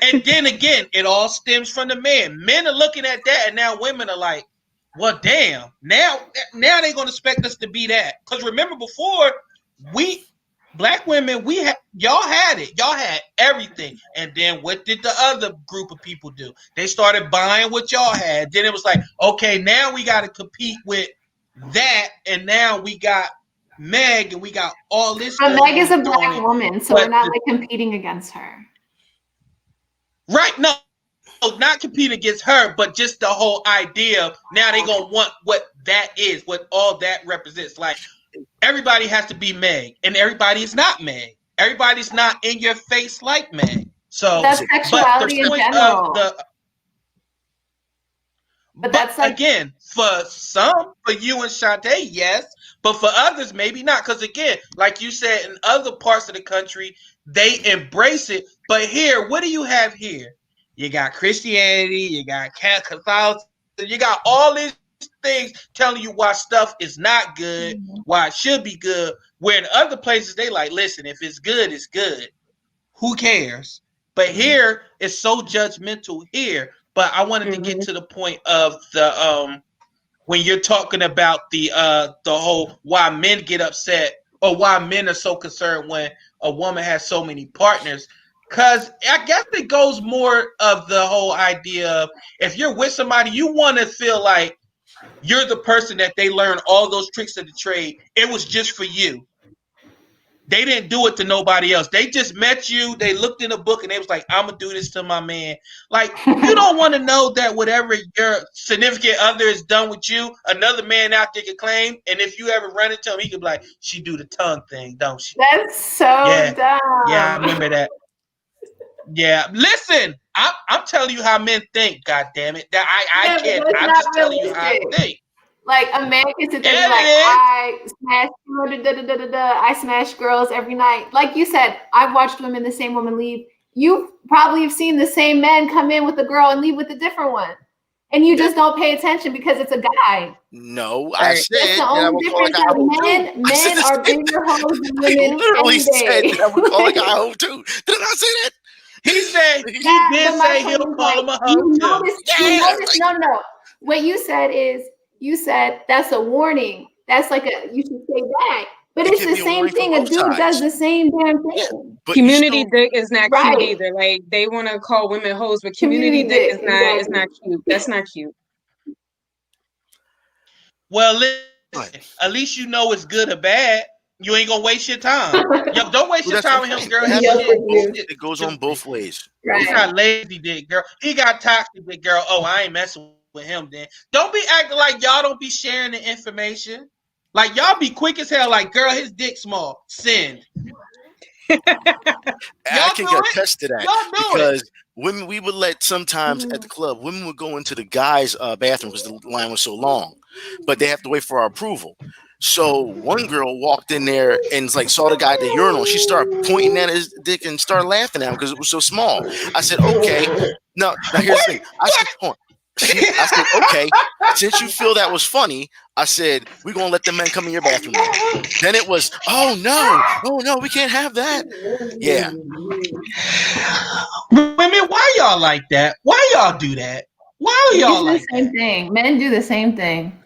and then again, it all stems from the men. Men are looking at that, and now women are like, well, damn. Now they're going to expect us to be that. Because remember, before, Black women, y'all had it. Y'all had everything. And then what did the other group of people do? They started buying what y'all had. Then it was like, okay, now we got to compete with that. And now we got Meg and we got all this. But Meg is a Black woman, so we're not like competing against her. Right. No, not competing against her, but just the whole idea. Now they're going to want what that is, what all that represents. Like, everybody has to be Meg, and everybody is not Meg. Everybody's not in your face like Meg. So that's sexuality in general. But that's like, again, for some, for you and Shantae, yes. But for others, maybe not. Because again, like you said, in other parts of the country, they embrace it. But here, what do you have here? You got Christianity, you got Catholicism, you got all these things telling you why stuff is not good, why it should be good. Where in other places, they like, listen, if it's good, it's good. Who cares? But here, it's so judgmental here. But I wanted to get to the point of the when you're talking about the whole why men get upset or why men are so concerned when a woman has so many partners. Because I guess it goes more of the whole idea of if you're with somebody, you want to feel like you're the person that they learn all those tricks of the trade. It was just for you. They didn't do it to nobody else. They just met you. They looked in a book and they was like, I'm going to do this to my man. Like, you don't want to know that whatever your significant other has done with you, another man out there can claim. And if you ever run into him, he could be like, she do the tongue thing, don't she? That's so dumb. Yeah, I remember that. Yeah, listen, I'm telling you how men think, God damn it. That I can't. I'm just telling you how I think. Like a man can sit there and be like, I smash, I smash girls every night. Like you said, I've watched women, the same woman leave. You probably have seen the same man come in with a girl and leave with a different one. And you just don't pay attention because it's a guy. No, I said that's the only difference. Men are bigger hoes than women. I literally said that I would call a guy hoe too. Didn't I say that? He said he did say he'll call him a hoe too. No. What you said is, you said that's a warning. That's like you should say that. But it's the same thing. A dude does the same damn thing. Yeah, community dick is not cute either. Like they want to call women hoes, but community dick is not. It's not cute. That's not cute. Well, listen. At least you know it's good or bad. You ain't gonna waste your time. Yo, don't waste your time with him, girl. It goes on both ways. Right. He got lazy dick, girl. He got toxic dick, girl. Oh, I ain't messing with him then. Don't be acting like y'all don't be sharing the information. Like y'all be quick as hell. Like, girl, his dick small. Send. I can attest to that because women, we would let sometimes at the club, women would go into the guys' bathroom because the line was so long, but they have to wait for our approval. So one girl walked in there and like saw the guy at the urinal. She started pointing at his dick and started laughing at him because it was so small. I said, okay. Now here's the thing. I said, okay, since you feel that was funny, I said, we're going to let the men come in your bathroom now. Then it was, oh no, we can't have that. Yeah. Women, why y'all like that? Why y'all do that? Why y'all like the same thing? Men do the same thing.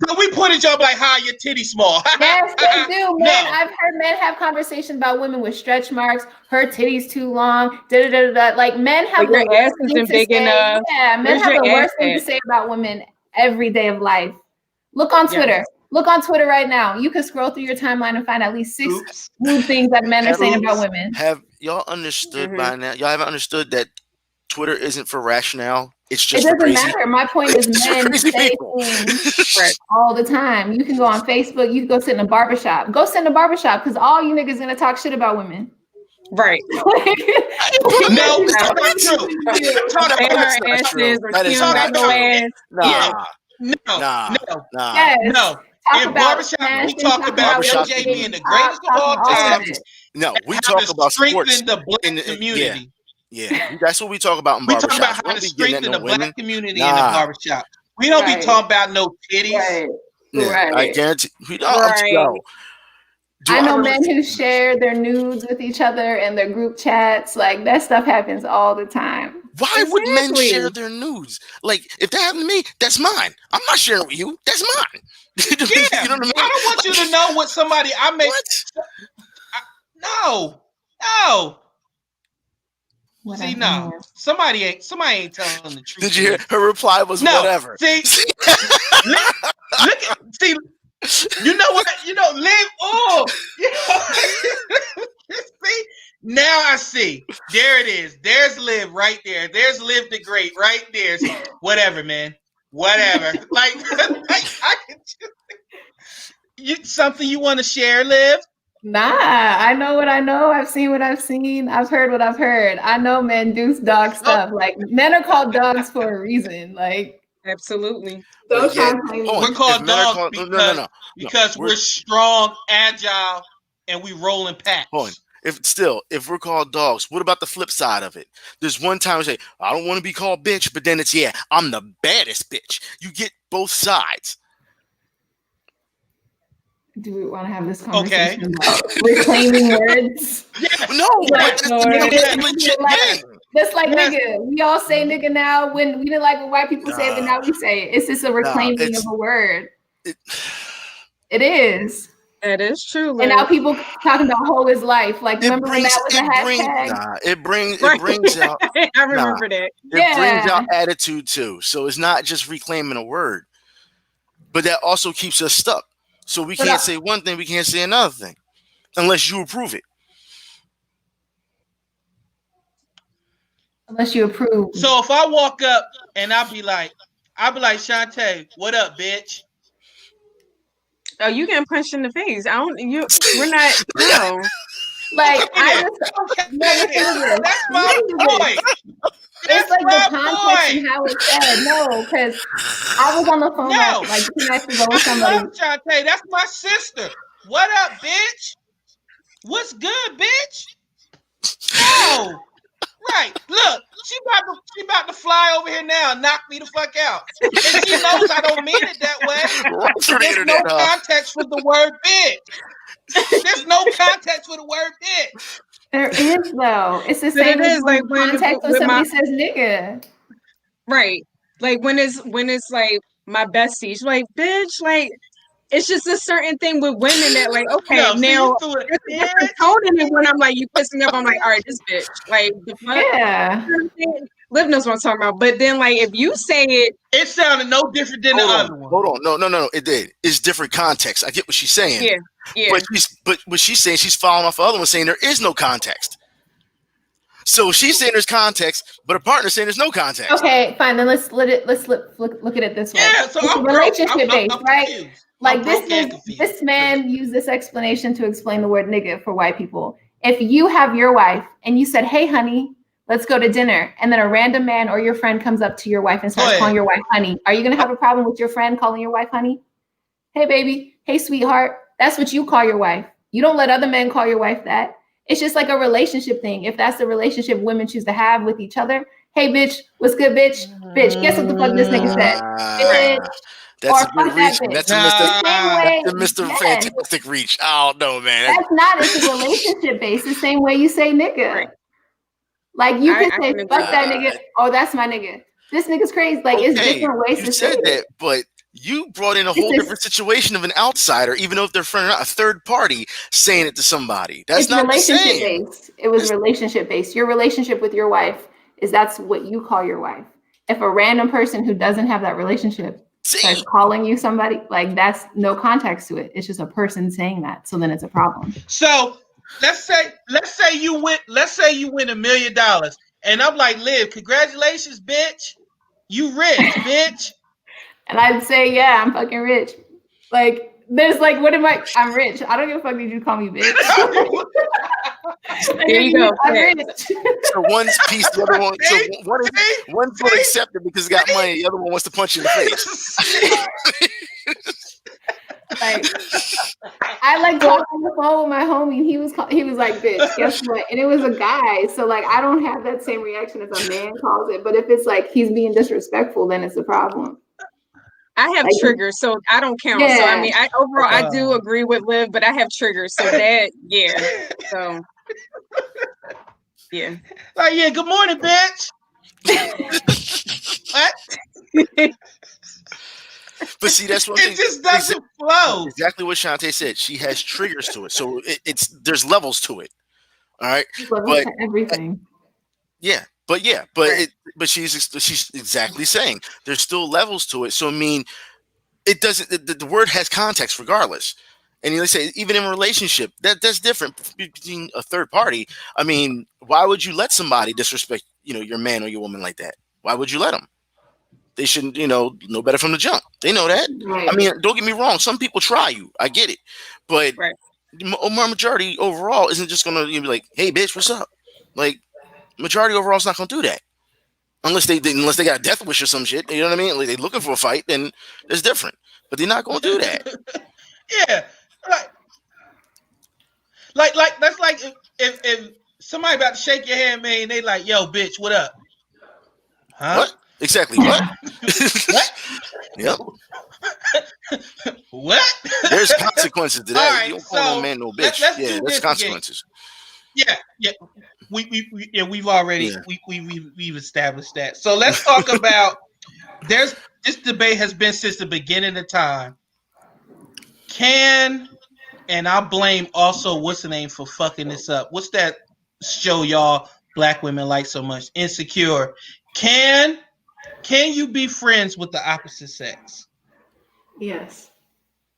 So we pointed y'all like, how your titty small. Yes, they do, man. I've heard men have conversations about women with stretch marks, her titties too long, Like men have the ass isn't big enough. Yeah, men have the worst thing to say about women every day of life. Look on Twitter. Yes. Look on Twitter right now. You can scroll through your timeline and find at least 6 new things that men are saying about women. Have y'all understood by now? Y'all haven't understood that Twitter isn't for rationale. It's just it doesn't matter. My point is men say things all the time. You can go on Facebook. You can go sit in a barbershop. Go sit in a barbershop because all you niggas gonna talk shit about women. Right. No, that's not true. No. In barbershop, we talk about LJ being the greatest of all time. No, we talk about sports in the black community. Yeah, that's what we talk about in barbershop. We talk about how to strengthen the black community in the barbershop. We don't be talking about no titties. Right. I guarantee. We don't. I know men who share their nudes with each other and their group chats. Like that stuff happens all the time. Why would men share their nudes? Like if that happened to me, that's mine. I'm not sharing it with you. That's mine. You know what I mean? I don't want you to know what somebody I make. No. See, no. Somebody ain't telling the truth. Did you hear her reply was whatever? See, see, you know what? Liv. Oh, see. Now I see. There it is. There's Liv right there. There's Liv the Great right there. Whatever, man. Whatever. like I can just, something you want to share, Liv? Nah, I know what I know. I've seen what I've seen. I've heard what I've heard. I know men do dog stuff. Like men are called dogs for a reason. Like Absolutely. Don't try yet, and play We're me. called dogs no. because we're strong, agile, and we roll in packs. Hold on. If we're called dogs, what about the flip side of it? There's one time we say, I don't want to be called bitch, but then it's, yeah, I'm the baddest bitch. You get both sides. Do we want to have this conversation about reclaiming words? Yes. No, Yes, but Lord. that's a legit thing. That's like Yes. nigga. We all say nigga now when we didn't like what white people say, but now we say it. It's just a reclaiming of a word. It is. That is true. And now people talking about hoe is life. Like, remember when that was a hashtag? It brings out. I remember that. It brings out attitude too. So it's not just reclaiming a word, but that also keeps us stuck. So we can't say one thing, we can't say another thing, unless you approve it. Unless you approve. So if I walk up and I'll be like, Shantae, what up, bitch? Oh, you getting punched in the face. We're not, no. Like, That's my point. It's like the context and how it's said. No, because I was on the phone like 2 nights ago with somebody. Shantae, that's my sister. What up, bitch? What's good, bitch? No. Right. Look, she about to fly over here now and knock me the fuck out. And she knows I don't mean it that way. There's no context for the word bitch. There's no context for the word bitch. There is though. It's the same as like when somebody says nigga. Right. Like when it's like my bestie, she's like, bitch, like it's just a certain thing with women that like, okay, now there's a different tone in it when I'm like, you pissing me off, I'm like, all right, this bitch. Like the fuck? Yeah. Liv knows what I'm talking about. But then like if you say it sounded no different than the other one. Hold on. No, it did. It's different context. I get what she's saying. Yeah. But what she's saying, she's following off the other one saying there is no context. So she's saying there's context, but her partner's saying there's no context. Okay, fine. Then let's look at it this way. Yeah, so it's relationship based, right? Confused. Like this man used this explanation to explain the word nigga for white people. If you have your wife and you said, "Hey, honey, let's go to dinner," and then a random man or your friend comes up to your wife and starts calling your wife honey, are you gonna have a problem with your friend calling your wife honey? Hey, baby. Hey, sweetheart. That's what you call your wife. You don't let other men call your wife that. It's just like a relationship thing. If that's the relationship women choose to have with each other, hey, bitch, what's good, bitch? Bitch, guess what the fuck this nigga said? Bitch. That's a good reach. That's a Mr. Fantastic reach. I don't know, man. That's not. It's a relationship based. The same way you say nigga. Right. Like you can say, fuck that nigga. Oh, that's my nigga. This nigga's crazy. Like it's different ways to say that, but you brought in a whole different situation of an outsider, even though if they're friend or not, a third party saying it to somebody. That's not relationship the same. Based. It was relationship based. Your relationship with your wife that's what you call your wife. If a random person who doesn't have that relationship starts calling you somebody, like that's no context to it. It's just a person saying that. So then it's a problem. So let's say you win $1 million, and I'm like, Liv, congratulations, bitch. You rich, bitch. And I'd say, yeah, I'm fucking rich. Like, there's like, I'm rich. I don't give a fuck if you call me bitch. There you go. I'm rich. So one's piece, the other one. So one's will accept it because he got money. The other one wants to punch you in the face. Like, I like talked on the phone with my homie, and he was like, bitch, guess what? And it was a guy. So like, I don't have that same reaction if a man calls it. But if it's like he's being disrespectful, then it's a problem. I have triggers, so I don't count. Yeah. So I mean, I do agree with Liv, but I have triggers, so that so yeah. Like good morning, bitch. What? But see, that's what it just doesn't flow. Exactly what Shantae said. She has triggers to it, so there's levels to it. All right, but everything. But she's exactly saying there's still levels to it. So I mean, it doesn't. The word has context regardless. And they say even in a relationship, that's different between a third party. I mean, why would you let somebody disrespect your man or your woman like that? Why would you let them? They shouldn't know better from the jump. They know that. Right. I mean, don't get me wrong. Some people try you. I get it, but my majority overall isn't just gonna be like, "Hey, bitch, what's up?" Like. Majority overall is not going to do that Unless they got a death wish or some shit. You know what I mean? Like they looking for a fight, then it's different. But they're not gonna do that. Yeah. Like that's like if somebody about to shake your hand, man, they like, yo, bitch, what up? Huh? What? Exactly. What? What? Yep. What? There's consequences to that. All right, You don't call no man no bitch. Let's yeah, there's consequences. Yeah. We've already we've established that. So let's talk about this debate has been since the beginning of time. And I blame also what's the name for fucking this up. What's that show y'all black women like so much? Insecure. Can you be friends with the opposite sex? Yes.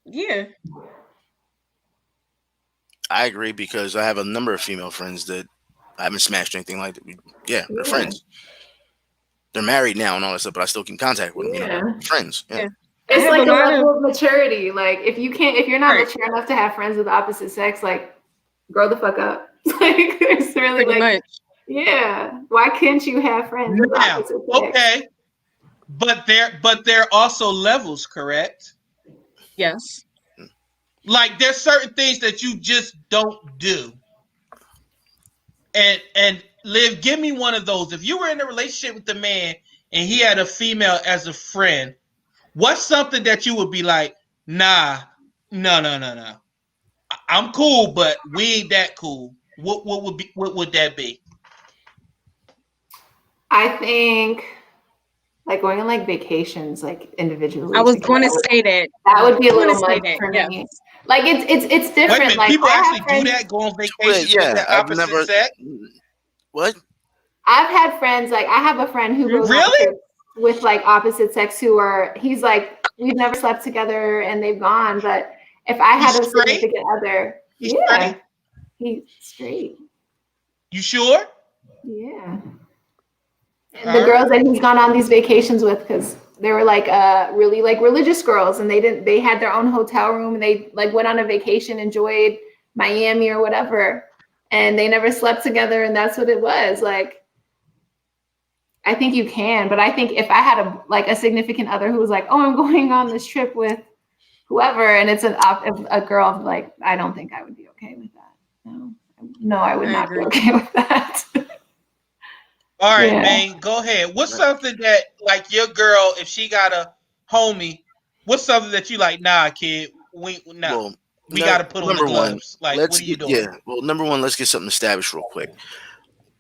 Yeah. I agree because I have a number of female friends that I haven't smashed or anything like that. Yeah, they're friends. They're married now and all that stuff, but I still keep in contact with them. You know, friends. Yeah. It's like a level of maturity. Like if you're not mature enough to have friends with the opposite sex, like grow the fuck up. Like it's really pretty much. Yeah. Why can't you have friends with the opposite sex? Okay. But there are also levels, correct? Yes. Like there's certain things that you just don't do. And Liv, give me one of those. If you were in a relationship with a man and he had a female as a friend, what's something that you would be like, nah, no. I'm cool, but we ain't that cool. What would that be? I think like going on like vacations, like individually. I was going to say that. That would be a little much for me. Like it's different. Wait a minute, like people actually do that, go on vacations with the opposite sex? What? I've had friends, like I have a friend who goes with like opposite sex he's like, we've never slept together and they've gone, but if I had a significant other, he's straight. You sure? Yeah. And the girls that he's gone on these vacations with, because they were like really like religious girls, and they had their own hotel room, and they like went on a vacation, enjoyed Miami or whatever, and they never slept together, and that's what it was. Like, I think you can, but I think if I had a significant other who was like, oh, I'm going on this trip with whoever, and it's a girl, like, I don't think I would be okay with that. No, I would not be okay with that. All right, man, go ahead. What's something that, like, your girl, if she got a homie, what's something that you like, nah, kid, we got to put on the gloves. Like, what are you doing? Yeah, well, number one, let's get something established real quick.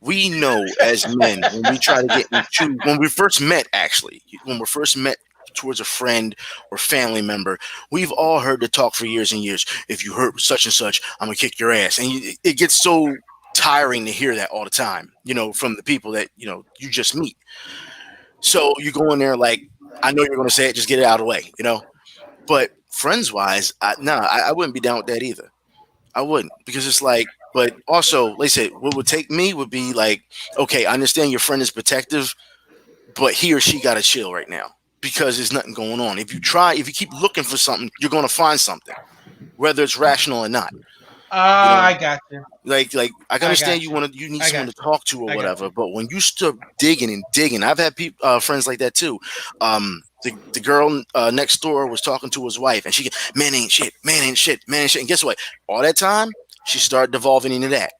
We know as men, when we try to get into, when we first met towards a friend or family member, we've all heard the talk for years and years. If you hurt such and such, I'm going to kick your ass. And it gets so tiring to hear that all the time, from the people that, you just meet. So you go in there like, I know you're going to say it, just get it out of the way, But friends-wise, I wouldn't be down with that either. I wouldn't, because it's like, but also, like I said, what would take me would be like, okay, I understand your friend is protective, but he or she got to chill right now because there's nothing going on. If you keep looking for something, you're going to find something, whether it's rational or not. I got you. Like I can understand you need someone to talk to or whatever, but when you start digging, I've had friends like that too. The girl next door was talking to his wife, and she man ain't shit. And guess what? All that time, she started devolving into that.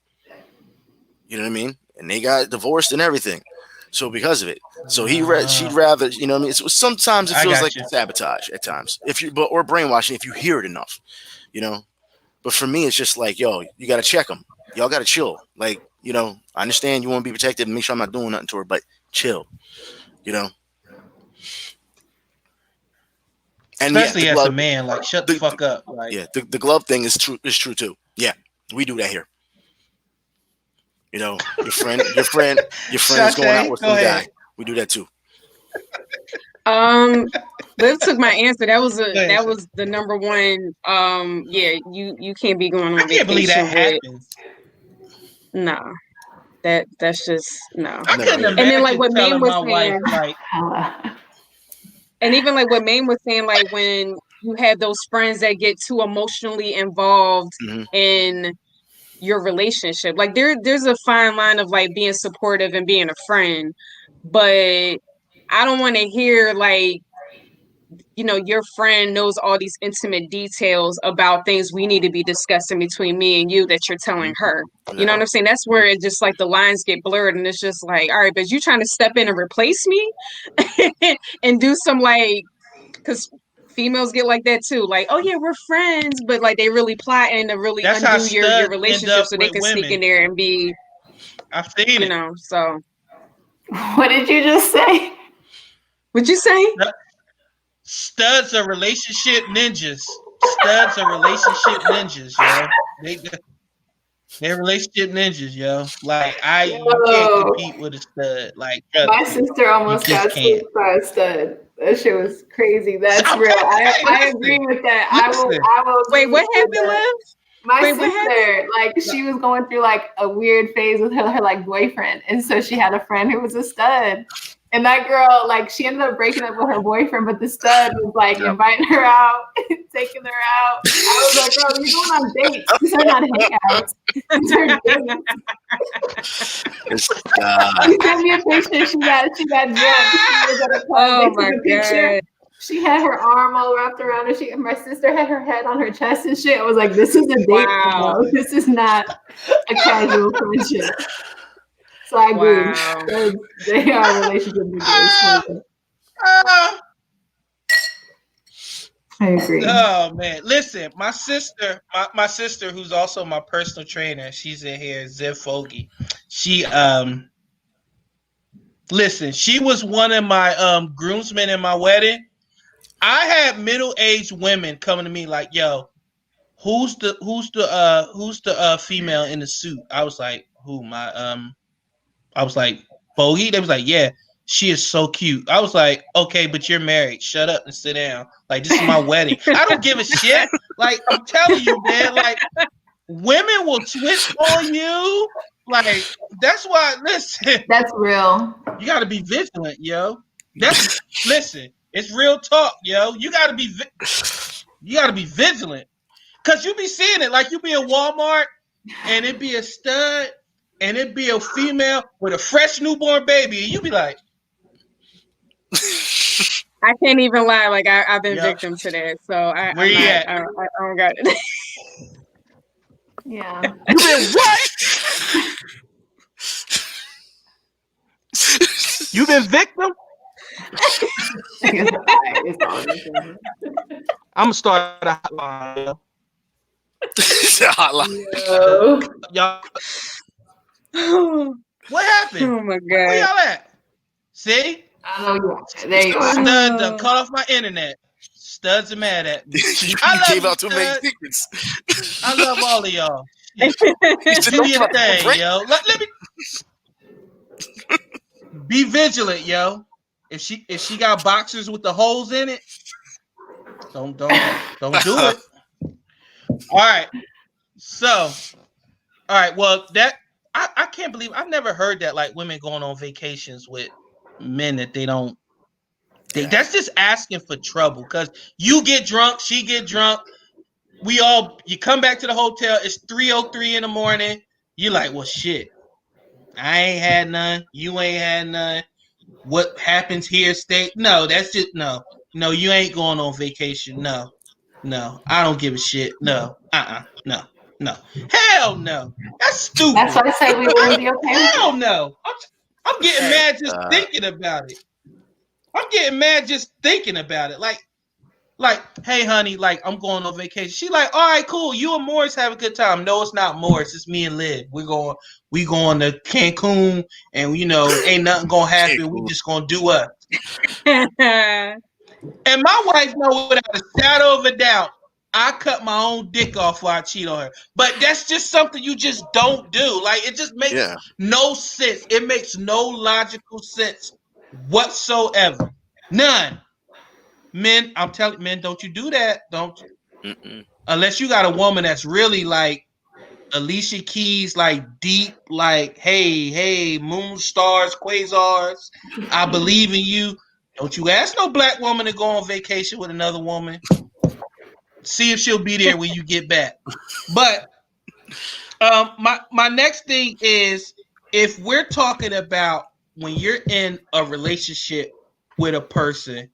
You know what I mean? And they got divorced and everything. So because of it, so she'd rather, you know what I mean? Sometimes it feels like sabotage at times, or brainwashing if you hear it enough, But for me, it's just like, yo, you got to check them. Y'all got to chill. Like, I understand you want to be protected and make sure I'm not doing nothing to her, but chill, And especially as a man, like, shut the fuck up. Like, the glove thing is true too. Yeah, we do that here. Your friend is going out with some guy. We do that too. Liv took my answer. That was the number one. You can't be going on vacation. I can't believe that happens. No, that's just no. I couldn't imagine. And then like what Maine was saying, and even like what Maine was saying, like when you have those friends that get too emotionally involved in your relationship. Like there's a fine line of like being supportive and being a friend, but I don't want to hear like, you know, your friend knows all these intimate details about things we need to be discussing between me and you that you're telling her. You know what I'm saying? That's where it just like the lines get blurred, and it's just like, all right, but you trying to step in and replace me and do some like, because females get like that too. Like, oh yeah, we're friends, but like they really plotting to really That's how undo your studs relationship end up so they with can sneak women. in there and be, I've seen you it. know. So What did you just say? what'd you say? Studs are relationship ninjas. Studs are relationship ninjas, yo. They're relationship ninjas, yo. Like you can't Yo, compete with a stud. Like trust my me, sister almost you just got can't. swooped by a stud. That shit was crazy. That's I'm real. telling you, I listen, agree with that. listen. I will agree Wait, what with you with happened, that. Liv? My Wait, what sister, like, she was going through like a weird phase with her like boyfriend, and so she had a friend who was a stud, and that girl, like, she ended up breaking up with her boyfriend, but the stud was like inviting her out, taking her out. I was like, girl, you're going on dates. These are not hangouts. These are dates. She sent me a picture. She got drunk. She was at a club. Oh They my took a picture. God. She had her arm all wrapped around her. My sister had her head on her chest and shit. I was like, this is a date. Wow. Bro. This is not a casual friendship. So I agree. Wow. They are relationship niggas. I agree. Oh man, listen, my sister, who's also my personal trainer, she's in here, Ziv Fogi. She listen, she was one of my groomsmen in my wedding. I had middle-aged women coming to me like, yo, who's the female in the suit? I was like, who? I was like, Fogi? They was like, yeah, she is so cute. I was like, okay, but you're married. Shut up and sit down. Like, this is my wedding. I don't give a shit. Like, I'm telling you, man, like, women will twist on you. Like, that's why, listen. That's real. You got to be vigilant, yo. Listen, it's real talk, yo. You got to be vigilant. Because you be seeing it. Like, you be in Walmart, and it be a stud, and it be a female with a fresh newborn baby, and you be like, I can't even lie. Like I've been victim to that. So I don't got it. Yeah. You been what? you been victim? I'm gonna start a hotline. Y'all. What happened? Oh my God. Where y'all at? See? There you are. Studs done cut off my internet. Studs are mad at me. You I gave love out too many secrets. I love all of y'all. Do your thing, yo. Let me be vigilant, yo. If she got boxers with the holes in it, don't do it. All right. So, all right. Well, that I can't believe I've never heard that, like women going on vacations with men that they don't. That's just asking for trouble, because you get drunk, she get drunk. You come back to the hotel, it's 3:03 in the morning. You're like, well, shit. I ain't had none. You ain't had none. What happens here stay? No, that's just no. No, you ain't going on vacation. No. I don't give a shit. No. No. Hell no. That's stupid. That's why I said we wouldn't be okay. Hell no. I'm getting mad just thinking about it. Like, hey, honey, like, I'm going on vacation. She like, all right, cool. You and Morris have a good time. No, it's not Morris. It's me and Liv. We going to Cancun, and, ain't nothing going to happen. We just going to do us. And my wife knows without a shadow of a doubt, I cut my own dick off while I cheat on her. But that's just something you just don't do. Like, it just makes no sense. It makes no logical sense whatsoever. None. Men, I'm telling men, don't you do that. Don't. Unless you got a woman that's really like Alicia Keys, like deep, like, hey, moon, stars, quasars, I believe in you. Don't you ask no black woman to go on vacation with another woman. See if she'll be there when you get back. But My next thing is, if we're talking about when you're in a relationship with a person,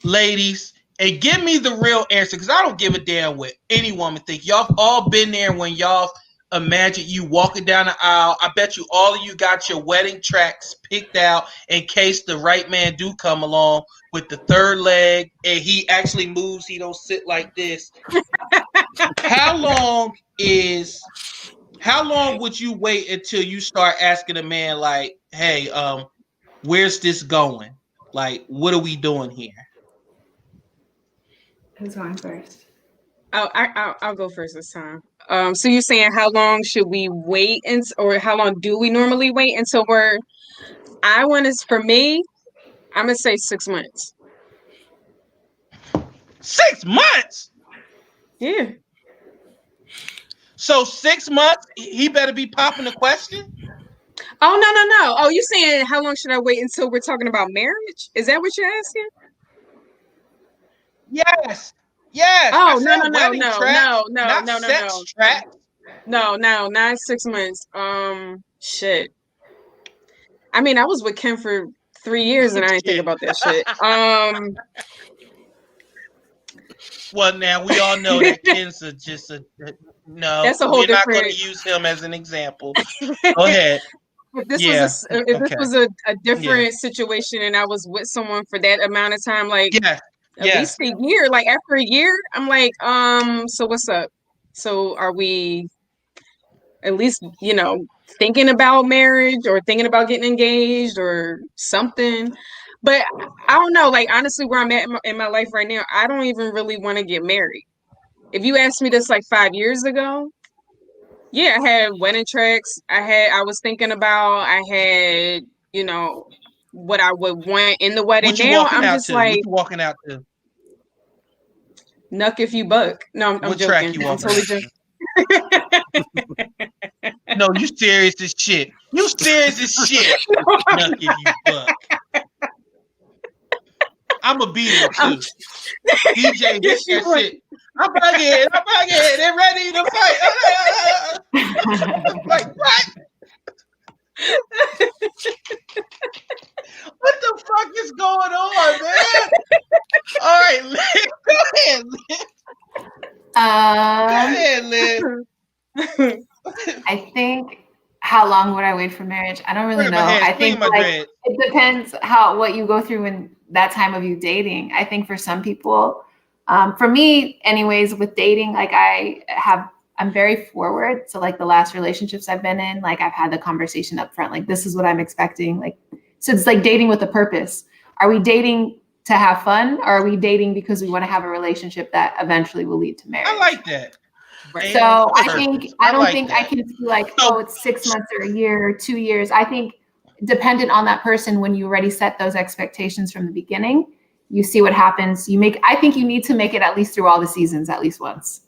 ladies, and give me the real answer, because I don't give a damn what any woman think. Y'all all been there when y'all imagine you walking down the aisle. I bet you all of you got your wedding tracks picked out in case the right man do come along with the third leg and he actually moves. He don't sit like this. How long would you wait until you start asking a man like, hey, where's this going? Like, what are we doing here? Who's going first? I'll go first this time. So you're saying how long should we wait, or how long do we normally wait until we're? For me, I'm gonna say 6 months. 6 months? Yeah. So 6 months, he better be popping the question? Oh, no. Oh, you saying how long should I wait until we're talking about marriage? Is that what you're asking? Yes. Oh, no, not sex tracks. No, not 6 months. Shit. I mean, I was with Ken for 3 years and I didn't think about that shit. Well, now we all know that Ken's no. That's a whole we're different. Not going to use him as an example. Go ahead. If this was a different situation and I was with someone for that amount of time, like at least a year, like after a year, I'm like, so what's up? So are we at least, thinking about marriage or thinking about getting engaged or something? But I don't know, like honestly, where I'm at in my life right now, I don't even really want to get married. If you asked me this like 5 years ago, yeah, I had wedding tracks. I was thinking about, I had, what I would want in the wedding. Now I'm just like, what you walking out to? Nuck if you buck. No, I'm joking. Track you I'm totally joking. No, you serious as shit. Nuck if you buck. I'm a beater too. DJ, this shit. I'm bugging. They're ready to fight. Like, what? What the fuck is going on, man? All right, Liz, go ahead, Liz. I think, how long would I wait for marriage? I don't really know. I think it depends what you go through in that time of you dating. I think for some people, for me anyways, with dating, like I'm very forward. So like the last relationships I've been in, like I've had the conversation up front, like this is what I'm expecting. Like, so it's like dating with a purpose. Are we dating to have fun, or are we dating because we want to have a relationship that eventually will lead to marriage? I like that. So I don't think I can feel like, it's 6 months or a year or 2 years. I think dependent on that person, when you already set those expectations from the beginning, you see what happens. I think you need to make it at least through all the seasons, at least once.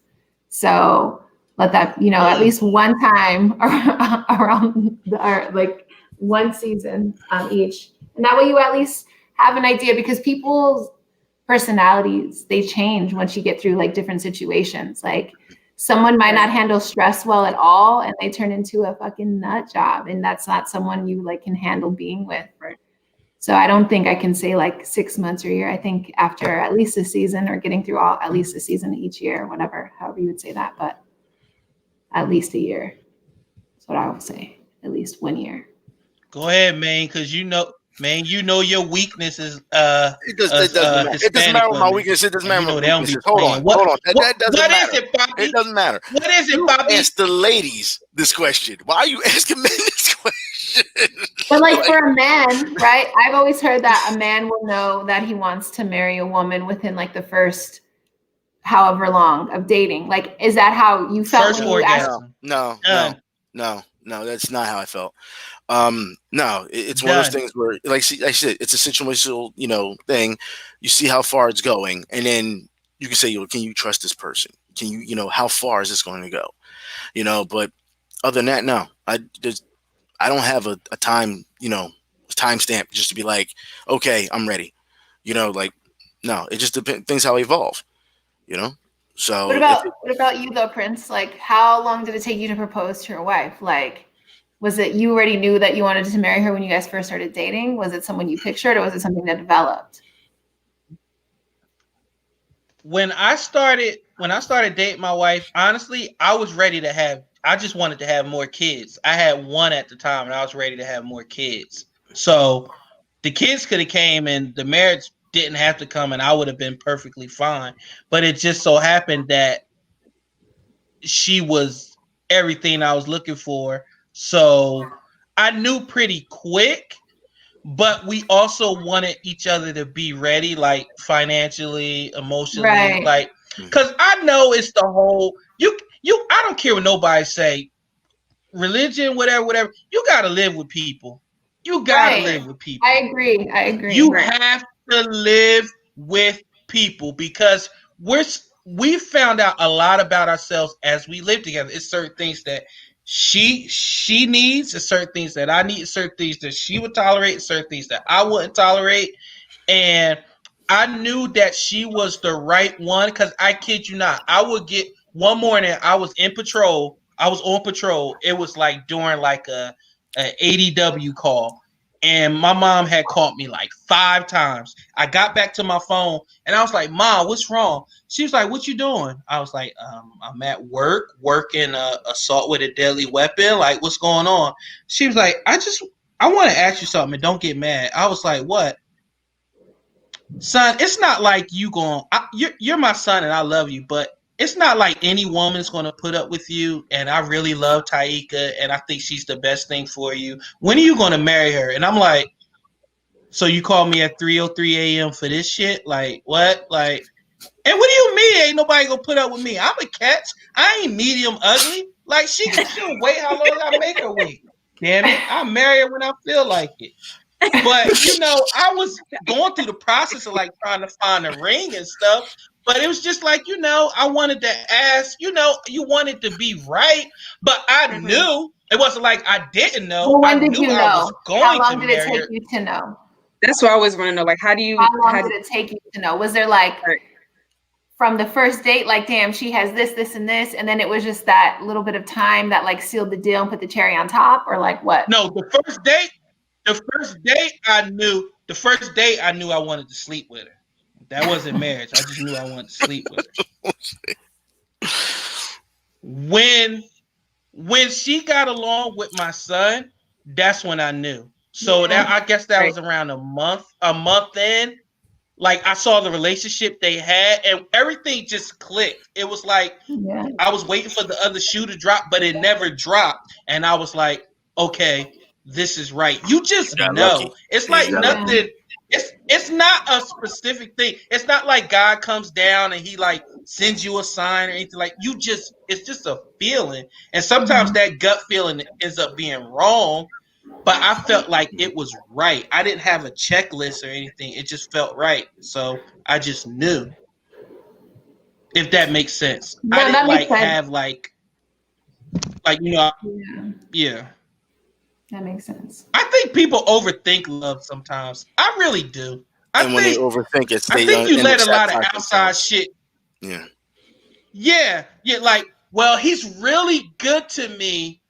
So let that, at least one time around like one season each. And that way you at least have an idea, because people's personalities, they change once you get through like different situations. Like someone might not handle stress well at all and they turn into a fucking nut job, and that's not someone you like can handle being with. Right. So I don't think I can say like 6 months or a year. I think after at least a season, or getting through at least a season each year, whatever, however you would say that, but at least a year. That's what I would say. At least 1 year. Go ahead, man, because your weakness is it doesn't matter what my weakness is. It doesn't matter what my weakness is. Hold on. That doesn't matter. Is it, Bobby? It doesn't matter. What is it, Bobby? Ask the ladies this question. Why are you asking men this question? But like for a man, right? I've always heard that a man will know that he wants to marry a woman within like the first however long of dating. Like, is that how you felt when you asked? No, that's not how I felt. No, it's one of those things where, like I said, it's a situational, thing. You see how far it's going, and then you can say, can you trust this person? Can you, how far is this going to go? But other than that, no, I don't have a time, timestamp just to be like, okay, I'm ready. Like, no, it just depends how I evolve. So what about you though, Prince? Like, how long did it take you to propose to your wife? Like, was it you already knew that you wanted to marry her when you guys first started dating? Was it someone you pictured, or was it something that developed? When I started dating my wife, honestly, I just wanted to have more kids. I had one at the time and I was ready to have more kids. So the kids could have came and the marriage didn't have to come and I would have been perfectly fine. But it just so happened that she was everything I was looking for. So I knew pretty quick, but we also wanted each other to be ready, like financially, emotionally, Right. like, because I know it's the whole I don't care what nobody say, religion, whatever. You gotta live with people. You gotta live with people. I agree. You have to live with people because we found out a lot about ourselves as we live together. It's certain things that she needs, it's certain things that I need, certain things that she would tolerate, certain things that I wouldn't tolerate. And I knew that she was the right one because I kid you not, I would get one morning, I was on patrol. It was like during like a ADW call. And my mom had called me like 5 times. I got back to my phone and I was like, Mom, what's wrong? She was like, what you doing? I was like, I'm at work, working assault with a deadly weapon. Like, what's going on? She was like, I want to ask you something and don't get mad. I was like, what? Son, it's not like you're my son and I love you, but it's not like any woman's going to put up with you. And I really love Taika and I think she's the best thing for you. When are you going to marry her? And I'm like, so you call me at 3:03 a.m. for this shit? Like, what? Like, and what do you mean ain't nobody going to put up with me? I'm a catch. I ain't medium ugly. Like, she'll wait how long I make her wait. Damn it. I'll marry her when I feel like it. But, you know, I was going through the process of like trying to find a ring and stuff. But it was just like, you know, I wanted to ask, you know, you wanted to be right. But I knew. It wasn't like I didn't know. Well, when did you know? I was going how long to did it marry take her. you to know? That's what I always want to know. Like, how long did it take you to know? Was there like from the first date, like, damn, she has this, this, and this, and then it was just that little bit of time that like sealed the deal and put the cherry on top, or like what? No, the first date I knew I wanted to sleep with her. That wasn't marriage. I just knew I wanted to sleep with her. When she got along with my son, that's when I knew. So I guess that was around a month in. Like I saw the relationship they had and everything just clicked. It was like I was waiting for the other shoe to drop, but it never dropped. And I was like, okay, this is right. You just know. Lucky. It's like nothing. It's not a specific thing. It's not like God comes down and he like sends you a sign or anything. Like it's just a feeling. And sometimes that gut feeling ends up being wrong. But I felt like it was right. I didn't have a checklist or anything. It just felt right. So I just knew. If that makes sense. No, I didn't like sense. have like you know. Yeah. That makes sense. I think people overthink love sometimes. I really do. When they overthink it, I think you let a lot of outside shit. Yeah. Yeah. Like, well, he's really good to me,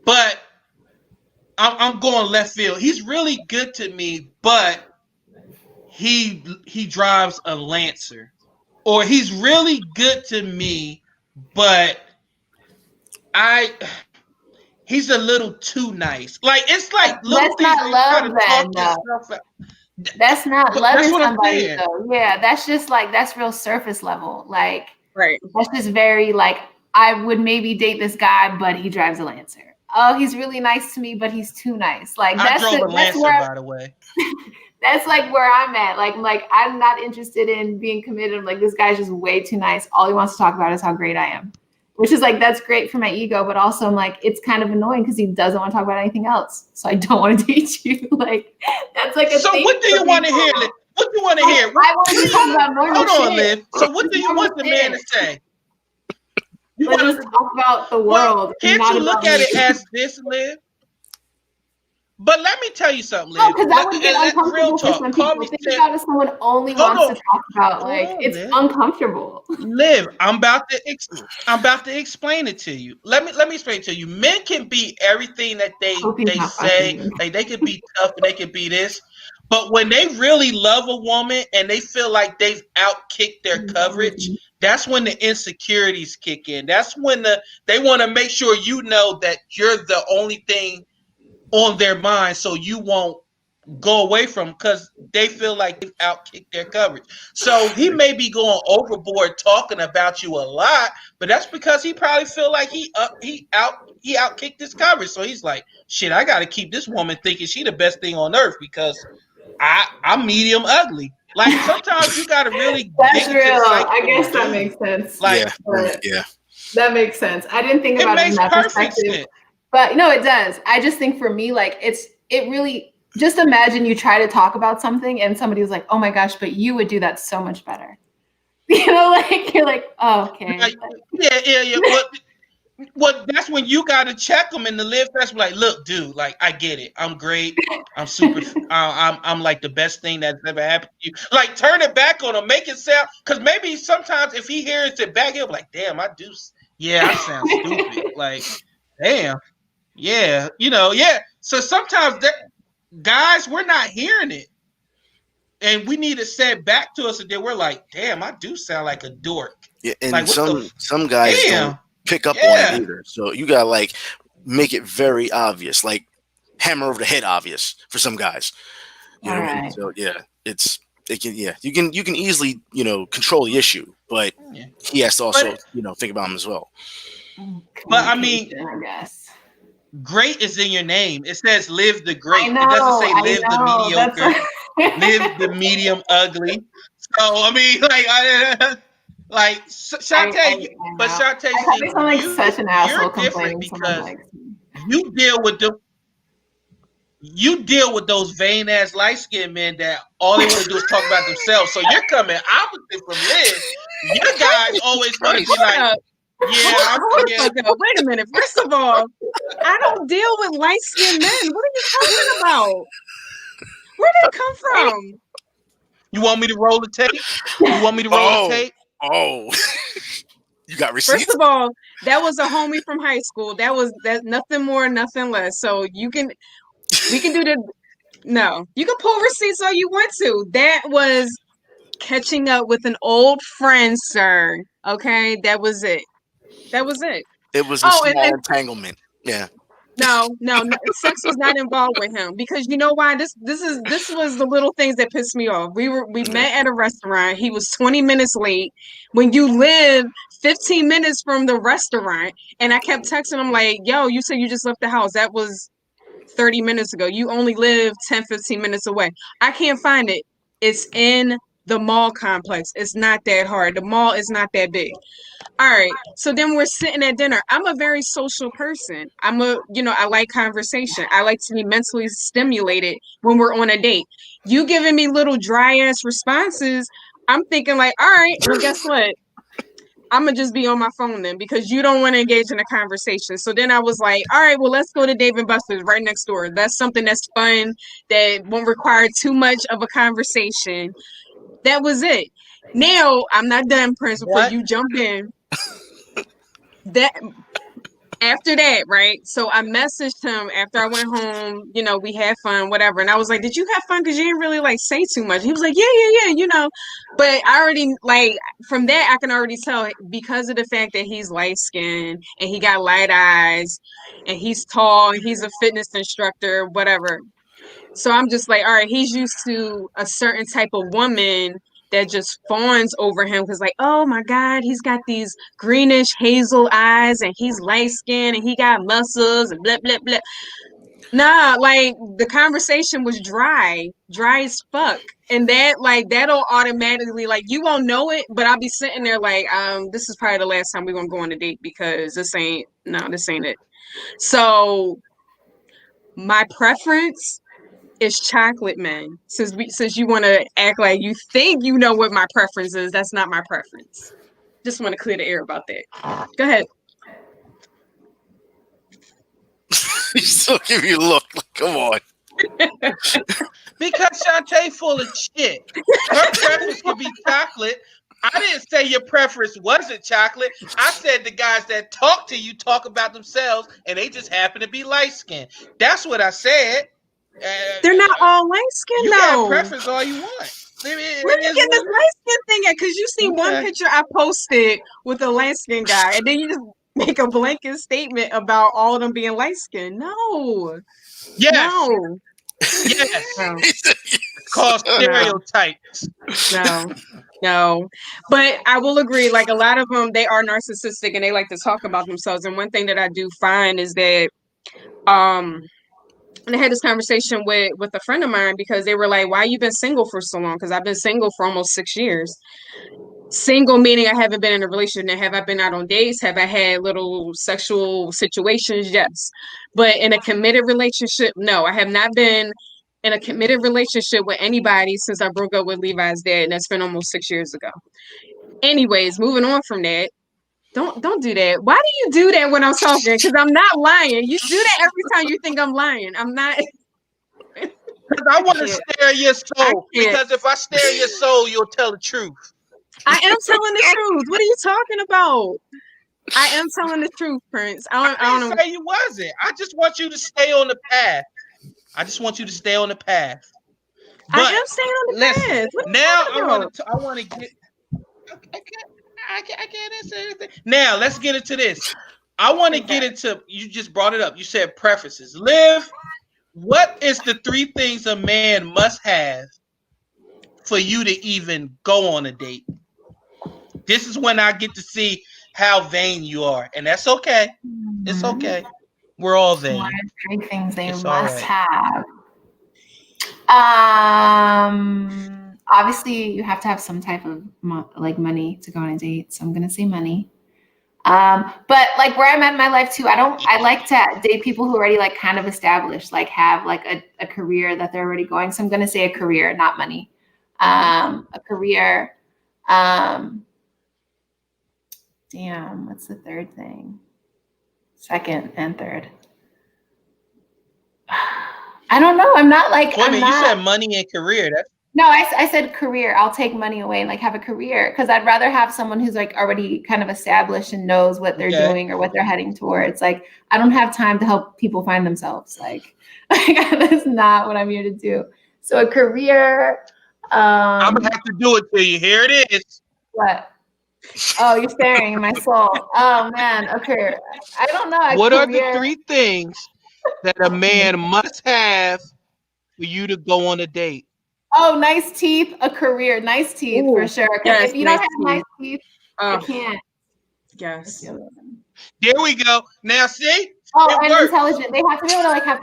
but I'm going left field. He's really good to me, but he drives a Lancer. Or he's really good to me, but he's a little too nice. Like it's like that's not love then. That's not loving somebody though. Yeah, that's just like that's real surface level. Like that's just very like I would maybe date this guy, but he drives a Lancer. Oh, he's really nice to me, but he's too nice. Like I drove a Lancer, by the way. That's like where I'm at. Like I'm not interested in being committed. Like this guy's just way too nice. All he wants to talk about is how great I am, which is like that's great for my ego, but also I'm like it's kind of annoying because he doesn't want to talk about anything else. So I don't want to date you. Like that's like a so thing. What do you want to hear? What do you want to hear? I want to talk about normal shit. Hold on, Liv. So what do you want the man to say? You want to talk about the world. Can't you look at it as this, Liv? But let me tell you something, Liv. No, because that would be real uncomfortable for talk. some Call people. me Think Tim. about if someone only Hold wants on. to talk about like Hold on, it's Liv. uncomfortable. Liv, I'm about to explain it to you. Let me explain it to you. Men can be everything that Hope he's they not say. fucking. Like they can be tough and they can be this. But when they really love a woman and they feel like they've outkicked their coverage, that's when the insecurities kick in. That's when they want to make sure you know that you're the only thing on their mind, so you won't go away from, because they feel like they've outkicked their coverage. So he may be going overboard talking about you a lot, but that's because he probably feel like he outkicked his coverage. So he's like, shit, I got to keep this woman thinking she the best thing on earth because I'm medium ugly. Like sometimes you got to really That's dig real. into the psyche I guess of that dude. makes sense. Like, Yeah. That makes sense. I didn't think it about it in makes that perfect perspective. sense. But no, it does. I just think for me, like it really, just imagine you try to talk about something and somebody's like, oh my gosh, but you would do that so much better. You know, like you're like, oh, okay. Yeah. Well, that's when you got to check them in the live fest. Like, look, dude, like I get it. I'm great. I'm super. I'm like the best thing that's ever happened to you. Like, turn it back on him. Make it sound, because maybe sometimes if he hears it back, he'll be like, damn, I do. Yeah, I sound stupid. Like, damn. Yeah, yeah. So sometimes guys, we're not hearing it. And we need it said back to us, and then we're like, damn, I do sound like a dork. Yeah, and like, some guys don't pick up on it either. So you gotta like make it very obvious, like hammer over the head obvious for some guys. You know what I mean? So yeah, you can easily, control the issue, but he has to also, think about him as well. But I mean, I guess. Great is in your name. It says live the great. I know, It doesn't say live the mediocre, live the medium ugly. So I mean, like Shantae, but Shantae, I sound like such an asshole complaining because you deal with those vain ass light skinned men that all they want to do is talk about themselves. So you're coming opposite from Liz. Your guys always want to be like, wait a minute. First of all, I don't deal with light skinned men. What are you talking about? Where did it come from? You want me to roll the tape? Oh. You got receipts? First of all, that was a homie from high school. That nothing more, nothing less. So we can do the no. You can pull receipts all you want to. That was catching up with an old friend, sir. Okay, that was it. It was a small entanglement. Yeah. No, sex was not involved with him, because you know why? This was the little things that pissed me off. We met at a restaurant. He was 20 minutes late. When you live 15 minutes from the restaurant, and I kept texting him like, yo, you said you just left the house. That was 30 minutes ago. You only live 10, 15 minutes away. I can't find it. It's in the mall complex. It's not that hard. The mall is not that big. All right. So then we're sitting at dinner. I'm a very social person. I like conversation. I like to be mentally stimulated when we're on a date. You giving me little dry ass responses. I'm thinking like, all right, well, guess what? I'm going to just be on my phone then, because you don't want to engage in a conversation. So then I was like, all right, well, let's go to Dave & Buster's right next door. That's something that's fun, that won't require too much of a conversation. That was it. Now, I'm not done, Prince, before you jump in. After that, right? So I messaged him after I went home, we had fun, whatever. And I was like, did you have fun? Because you didn't really like say too much. He was like, yeah. But I already, like, from that, I can already tell, because of the fact that he's light skinned and he got light eyes and he's tall and he's a fitness instructor, whatever. So I'm just like, all right, he's used to a certain type of woman that just fawns over him, because like, oh my God, he's got these greenish hazel eyes and he's light skinned and he got muscles and blah, blah, blah. Nah, like the conversation was dry as fuck. And that'll automatically, like, you won't know it, but I'll be sitting there like, this is probably the last time we're going to go on a date, because this ain't it. So my preference is chocolate men. Since you want to act like you think you know what my preference is, that's not my preference. Just want to clear the air about that. Go ahead. You still give me a look. Come on. Because Shantae full of shit. Her preference could be chocolate. I didn't say your preference wasn't chocolate. I said the guys that talk to you talk about themselves and they just happen to be light skinned. That's what I said. They're not all light skinned You though. got preference all you want. Where you get this light skin thing at? Because you see one picture I posted with a light skin guy, and then you just make a blanket statement about all of them being light skinned. No. Yes. No. Yes. No. It's called stereotypes. No. But I will agree, like a lot of them, they are narcissistic and they like to talk about themselves. And one thing that I do find is that and I had this conversation with a friend of mine because they were like, why you been single for so long? Because I've been single for almost 6 years. Single meaning I haven't been in a relationship. Have I been out on dates? Have I had little sexual situations? Yes. But in a committed relationship, no. I have not been in a committed relationship with anybody since I broke up with Levi's dad. And that's been almost 6 years ago. Anyways, moving on from that. Don't do that. Why do you do that when I'm talking? Because I'm not lying. You do that every time you think I'm lying. I'm not. Because I want to stare your soul. Because if I stare your soul, you'll tell the truth. I am telling the truth. What are you talking about? I am telling the truth, Prince. I don't say you wasn't. I just want you to stay on the path. I But I am staying on the path. Now I want to get. I can't answer anything. Now let's get into this. I want to get into. You just brought it up. You said preferences. Liv, what is the 3 things a man must have for you to even go on a date? This is when I get to see how vain you are, and that's okay. It's okay. We're all vain. What are 3 things they It's must right. have? Obviously, you have to have some type of money to go on a date. So I'm gonna say money. But like where I'm at in my life too, I like to date people who already like kind of established, like have like a career that they're already going. So I'm gonna say a career, not money. A career. Damn, what's the 3rd thing? 2nd and 3rd. I don't know. I'm not like. Wait a minute, you said money and career. No, I said career. I'll take money away and like have a career because I'd rather have someone who's like already kind of established and knows what they're doing or what they're heading towards. Like I don't have time to help people find themselves. Like that's not what I'm here to do. So a career. I'm gonna have to do it to you. Here it is. What? Oh, you're staring in my soul. Oh man. Okay. I don't know. What are the 3 things that a man must have for you to go on a date? Oh, nice teeth, a career, nice teeth. Ooh, for sure. Yes, if you don't have nice teeth, I can't. Yes. There we go. Now see? Oh, and intelligent. They have to be able to like have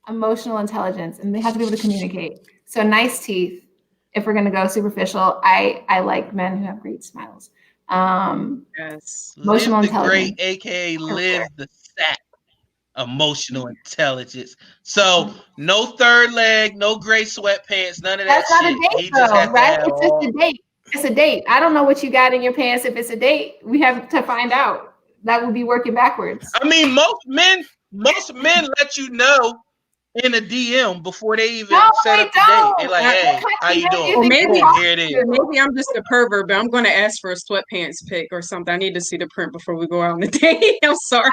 emotional intelligence, and they have to be able to communicate. So nice teeth. If we're gonna go superficial, I like men who have great smiles. Yes. Emotional Live the intelligence. Great, aka Live the Sack. Emotional intelligence. So no 3rd leg, no gray sweatpants, none of that. That's not a date, though, right? It's just a date. It's a date. I don't know what you got in your pants. If it's a date, we have to find out. That would be working backwards. I mean, most men let you know in a DM before they even set up the date. They're like, hey, how you doing? Well, maybe here it is. Maybe I'm just a pervert, but I'm going to ask for a sweatpants pic or something. I need to see the print before we go out on the date. I'm sorry.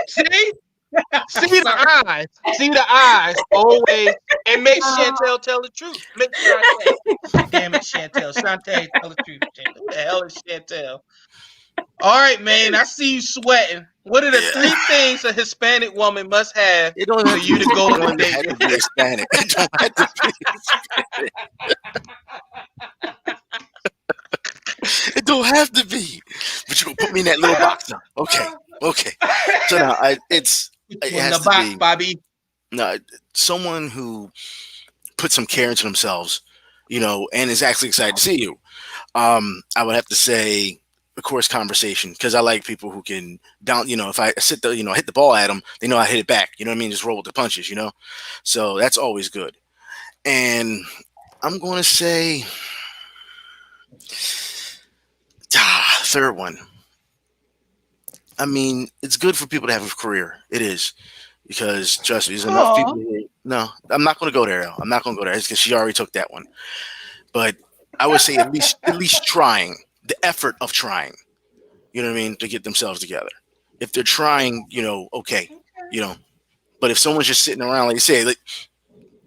See? See the eyes. See the eyes always. And make Chantel tell the truth. Make Shantae. Damn it, Chantel. Shantae, tell the truth. Who the hell is Chantel? All right, man. I see you sweating. What are the 3 things a Hispanic woman must have for you to go on a date? It don't have to be Hispanic. It don't have to be Hispanic. It don't have to be. But you're going to put me in that little box now. Okay. So now it has to be, Bobby. No, someone who puts some care into themselves, and is actually excited to see you. I would have to say, of course, conversation, because I like people who can if I hit the ball at them, they know I hit it back. You know what I mean? Just roll with the punches. So that's always good. And I'm going to say, 3rd one. I mean, it's good for people to have a career. It is. Because trust me, there's enough people. No, I'm not going to go there. I'm not going to go there. It's because she already took that one. But I would say at least trying, the effort of trying. You know what I mean? To get themselves together. If they're trying, okay, But if someone's just sitting around, like you say,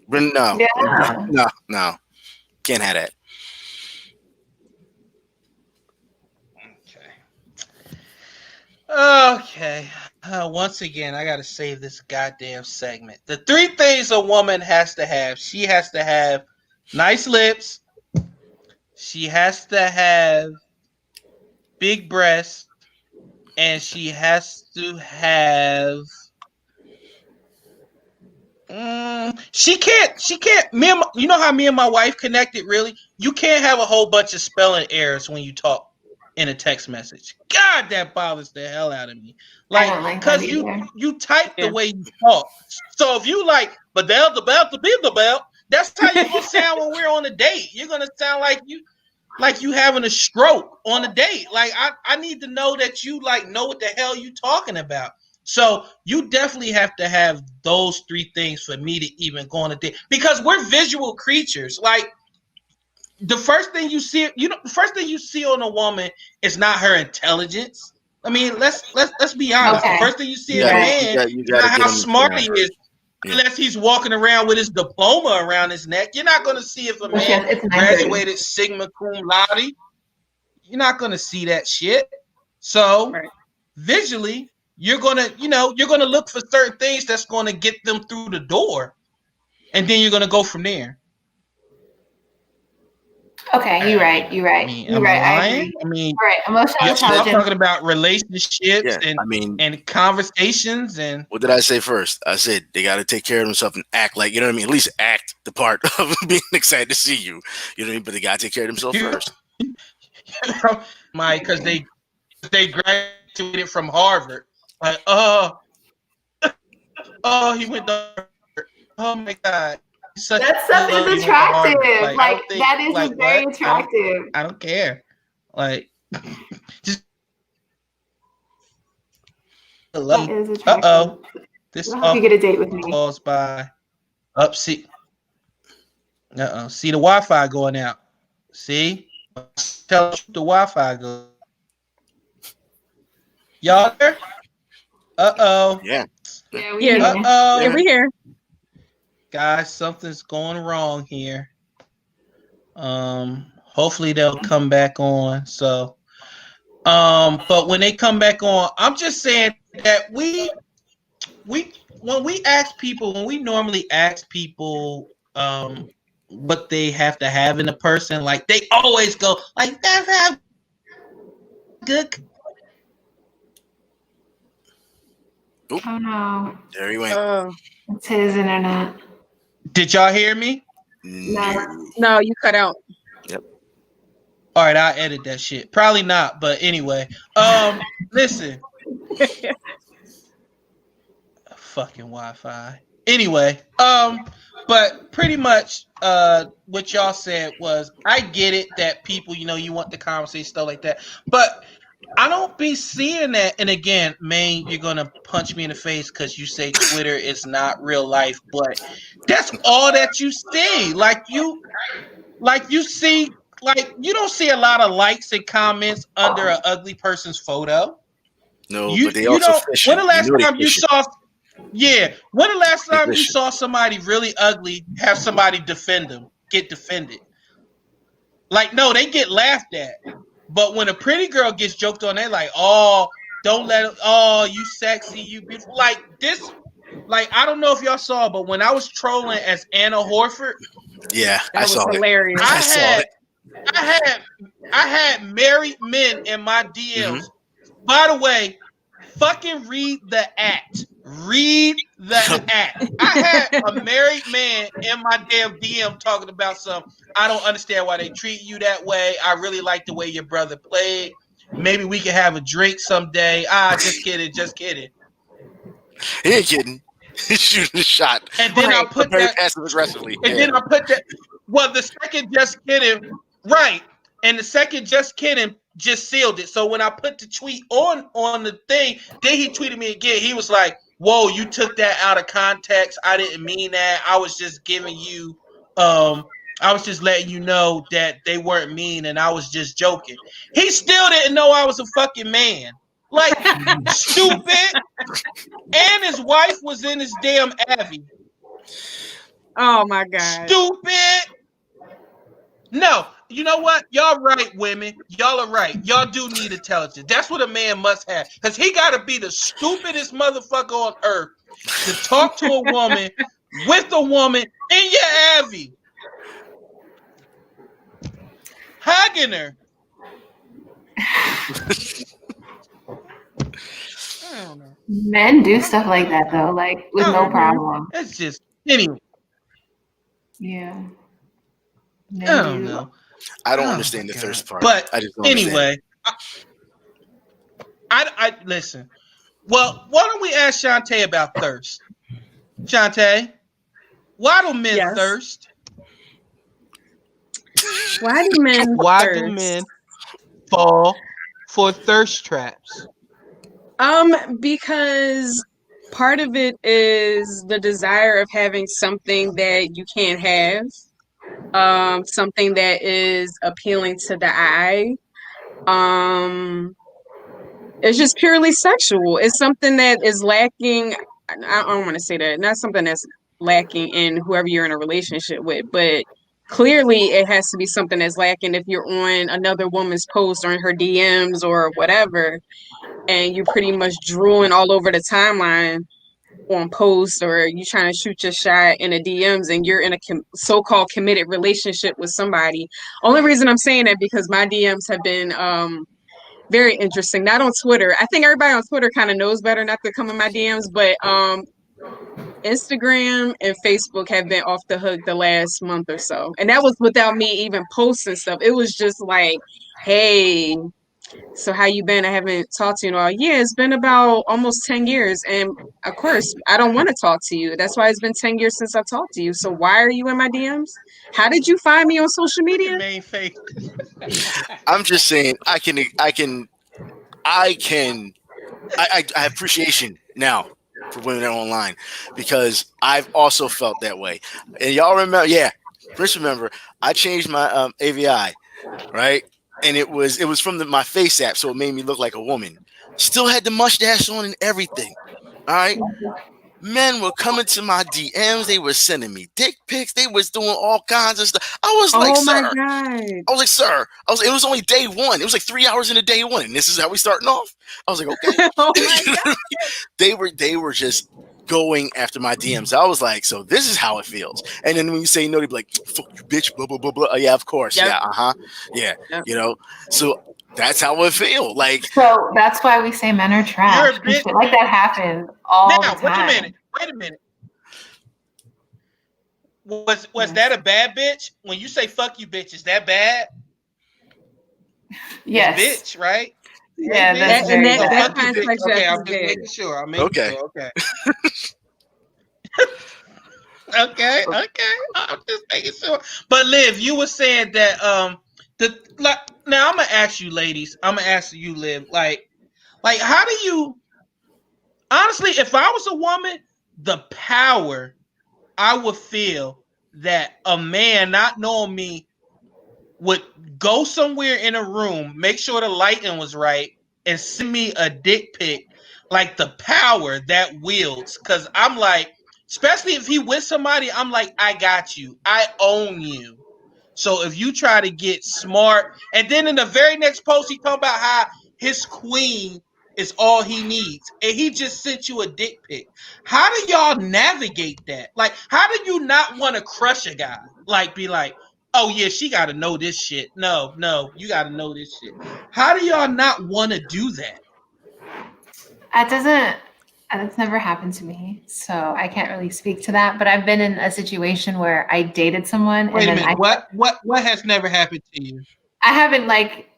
no, can't have that. Okay. Once again, I got to save this goddamn segment. The 3 things a woman has to have. She has to have nice lips. She has to have big breasts. And she has to have... She can't, you know how me and my wife connected, really? You can't have a whole bunch of spelling errors when you talk in a text message. God, that bothers the hell out of me. Like, because you type the way you talk. So if you like, but the bell, that's how you're gonna sound when we're on a date. You're gonna sound like you having a stroke on a date. Like I need to know that you know what the hell you talking about. So you definitely have to have those 3 things for me to even go on a date, because we're visual creatures. Like, the first thing you see on a woman is not her intelligence. I mean, let's be honest. Okay. The first thing you see in a man is not how smart he is, unless he's walking around with his diploma around his neck. You're not going to see if a man graduated Sigma Cum Laude. You're not going to see that shit. So visually, you're gonna look for certain things that's going to get them through the door, and then you're going to go from there. Okay, you're right. I mean, am I lying? I mean, all right, emotional intelligence. I'm talking about relationships and conversations and. What did I say first? I said they got to take care of themselves and act like, you know what I mean? At least act the part of being excited to see you. You know what I mean? But they got to take care of themselves first. Because they graduated from Harvard. Like, he went to Harvard. Oh my God. That's something attractive. That is very attractive. I don't care. Like, just. That is attractive. This I hope you get a date with me. Calls by. See the Wi-Fi going out. See? Tell the Wi-Fi go. Y'all there? Yeah. Yeah, we hear. Yeah, we hear. Guys, something's going wrong here. Hopefully they'll come back on. So, but when they come back on, I'm just saying that when we normally ask people, what they have to have in a person, like they always go like, that's how good. Oh no! There he went. It's his internet. Did y'all hear me? No, you cut out. Yep. All right, I'll edit that shit. Probably not, but anyway. Listen. Fucking Wi-Fi. Anyway, but pretty much what y'all said was, I get it that people, you want the conversation, stuff like that. But I don't be seeing that. And again, Maine, you're gonna punch me in the face because you say Twitter is not real life, but that's all that you see. You don't see a lot of likes and comments under an ugly person's photo. No, but they also fish. When the last time you saw? Yeah, when the last time you saw somebody really ugly have somebody defend them, get defended? No, they get laughed at. But when a pretty girl gets joked on, they're like, "Oh, don't let it. Oh, you sexy, you beautiful." Like this. I don't know if y'all saw, but when I was trolling as Anna Horford, yeah, I saw it. Hilarious. I had married men in my DMs. Mm-hmm. By the way, fucking read the act. Read the act. I had a married man in my damn DM talking about I don't understand why they treat you that way. I really like the way your brother played. Maybe we can have a drink someday. Just kidding. He ain't kidding. He's shooting a shot. And then I put that aggressively. Then I put that. Well, the second just kidding. Right. And the second just kidding just sealed it. So when I put the tweet on the thing, then he tweeted me again. He was like, "Whoa, you took that out of context. I didn't mean that. I was just giving you, I was just letting you know that they weren't mean, and I was just joking." He still didn't know I was a fucking man. Like, stupid. And his wife was in his damn Abby. Oh my God. Stupid. No, you know what? Y'all right, women. Y'all are right. Y'all do need intelligence. That's what a man must have. Because he got to be the stupidest motherfucker on earth to talk to a woman with a woman in your Abby. Hugging her. I don't know. Men do stuff like that though, like with no problem. It's just anyway. Yeah. I don't know. I don't understand the thirst part. But I just don't anyway, I listen. Well, why don't we ask Shantae about thirst? Shantae, why do men thirst? Why do men do men fall for thirst traps? Because part of it is the desire of having something that you can't have, something that is appealing to the eye. It's just purely sexual. It's something that is lacking. I don't want to say that. Not something that's lacking in whoever you're in a relationship with, but clearly it has to be something that's lacking if you're on another woman's post or in her DMs or whatever, and you're pretty much drooling all over the timeline on posts, or you trying to shoot your shot in the DMs and you're in a so-called committed relationship with somebody. Only reason I'm saying that because my DMs have been very interesting. Not on Twitter. I think everybody on Twitter kind of knows better not to come in my DMs, but Instagram and Facebook have been off the hook the last month or so. And that was without me even posting stuff. It was just like, hey, so how you been? I haven't talked to you in a while. Yeah, it's been about almost 10 years. And of course, I don't want to talk to you. That's why it's been 10 years since I talked to you. So why are you in my DMs? How did you find me on social media? Main face. I'm just saying I have appreciation now for women that are online because I've also felt that way. And y'all remember, just remember, I changed my AVI, right? And it was from my face app, so it made me look like a woman. Still had the mustache on and everything. All right. Men were coming to my DMs. They were sending me dick pics. They was doing all kinds of stuff. I was like, oh my sir. God. I was like, sir. It was only day one. It was like 3 hours into day one. And this is how we starting off. I was like, okay. Oh my God. They were just going after my DMs. I was like, so this is how it feels. And then when you say no, they'd be like, fuck you, bitch, blah, blah, blah, blah. Yeah, of course. Yep. Yeah, yeah. Yep. You know, so that's how it feels. Like, so that's why we say men are trash. Shit like that happens all the time. Wait a minute. Was that a bad bitch? When you say fuck you, bitch, is that bad? Yes. It's bitch, right? Yeah, that's that context. Okay, I'm just making sure. Okay. Okay. I'm just making sure. But Liv, you were saying that now I'm gonna ask you, ladies. I'm gonna ask you, Liv. Like, how do you? Honestly, if I was a woman, the power I would feel that a man not knowing me would go somewhere in a room, make sure the lighting was right, and send me a dick pic, like the power that wields. Because I'm like, especially if he with somebody, I'm like, I got you. I own you. So if you try to get smart, and then in the very next post, he talk about how his queen is all he needs, and he just sent you a dick pic. How do y'all navigate that? Like, how do you not want to crush a guy? Like, be like, oh yeah, she got to know this shit. No, you got to know this shit. How do y'all not want to do that? That's never happened to me, so I can't really speak to that. But I've been in a situation where I dated someone. Wait a minute. What has never happened to you? I haven't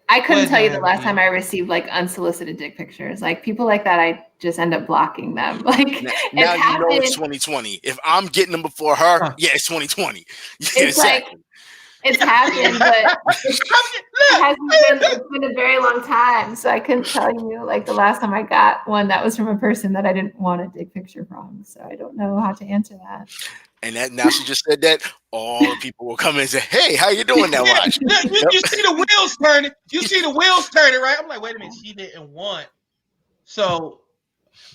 I couldn't tell you the last time I received unsolicited dick pictures. Like people like that, I just end up blocking them. Like now you know it's 2020. If I'm getting them before her, yeah, it's 2020. Yeah, it's exactly. It's happened, but it's been a very long time. So I couldn't tell you like the last time I got one that was from a person that I didn't want a dick picture from. So I don't know how to answer that. And that now she just said that, all the people will come in and say, "Hey, how you doing now, Watch?" You see the wheels turning. You see the wheels turning, right? I'm like, wait a minute, she didn't want. So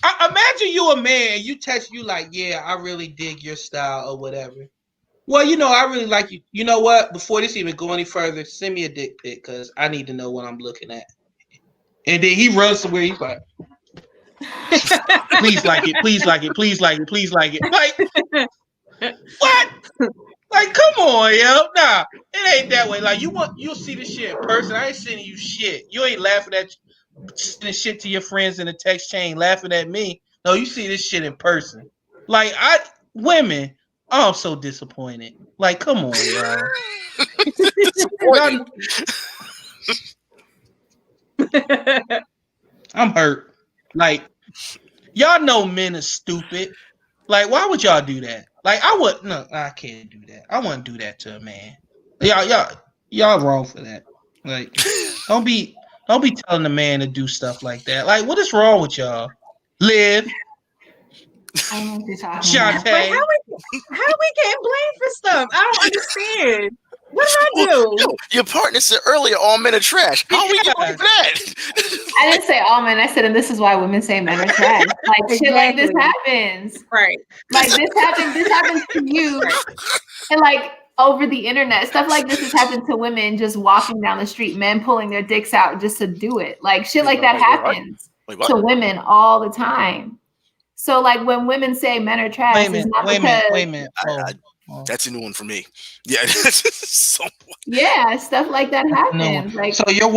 imagine you a man, you text you like, yeah, I really dig your style or whatever. Well, I really like you. You know what? Before this even go any further, send me a dick pic because I need to know what I'm looking at. And then he runs somewhere. He's like, please like it, please like it, please like it, please like it. Like, what? Like, come on, yo. Nah, it ain't that way. Like, you'll see this shit in person. I ain't sending you shit. You ain't laughing at sending shit to your friends in the text chain, laughing at me. No, you see this shit in person. Like, women, I'm so disappointed. Like, come on, y'all. I'm hurt. Like, y'all know men are stupid. Like, why would y'all do that? Like, I can't do that. I wouldn't do that to a man. Y'all wrong for that. Like, don't be telling a man to do stuff like that. Like, what is wrong with y'all? Liv. I don't know what you're talking Shantae. But how we getting blamed for stuff? I don't understand. What did I do? Yo, your partner said earlier, all men are trash. How we get blamed for that? I didn't say all men. I said, and this is why women say men are trash. Like shit like this happens. Right. Like this happens to you. And like over the internet, stuff like this has happened to women just walking down the street, men pulling their dicks out just to do it. Like shit like that happens to women all the time. So like when women say men are trash, it's not because wait a minute. That's a new one for me. Yeah. So, yeah, stuff like that happens. Like so you're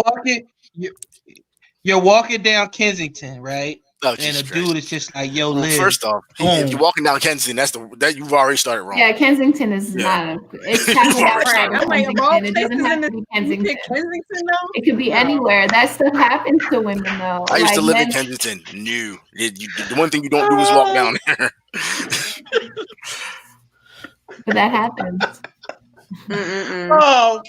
walking down Kensington, right? Oh, and a dude is just like, yo, Liv. First off, if you're walking down Kensington, that you've already started wrong. Yeah, Kensington is not. It's kind of right. I'm like, of all places in the Kensington. Kensington, though? It could be anywhere. That stuff happens to women, though. I used to live in Kensington. The one thing you don't do is walk down there. But that happens. Oh,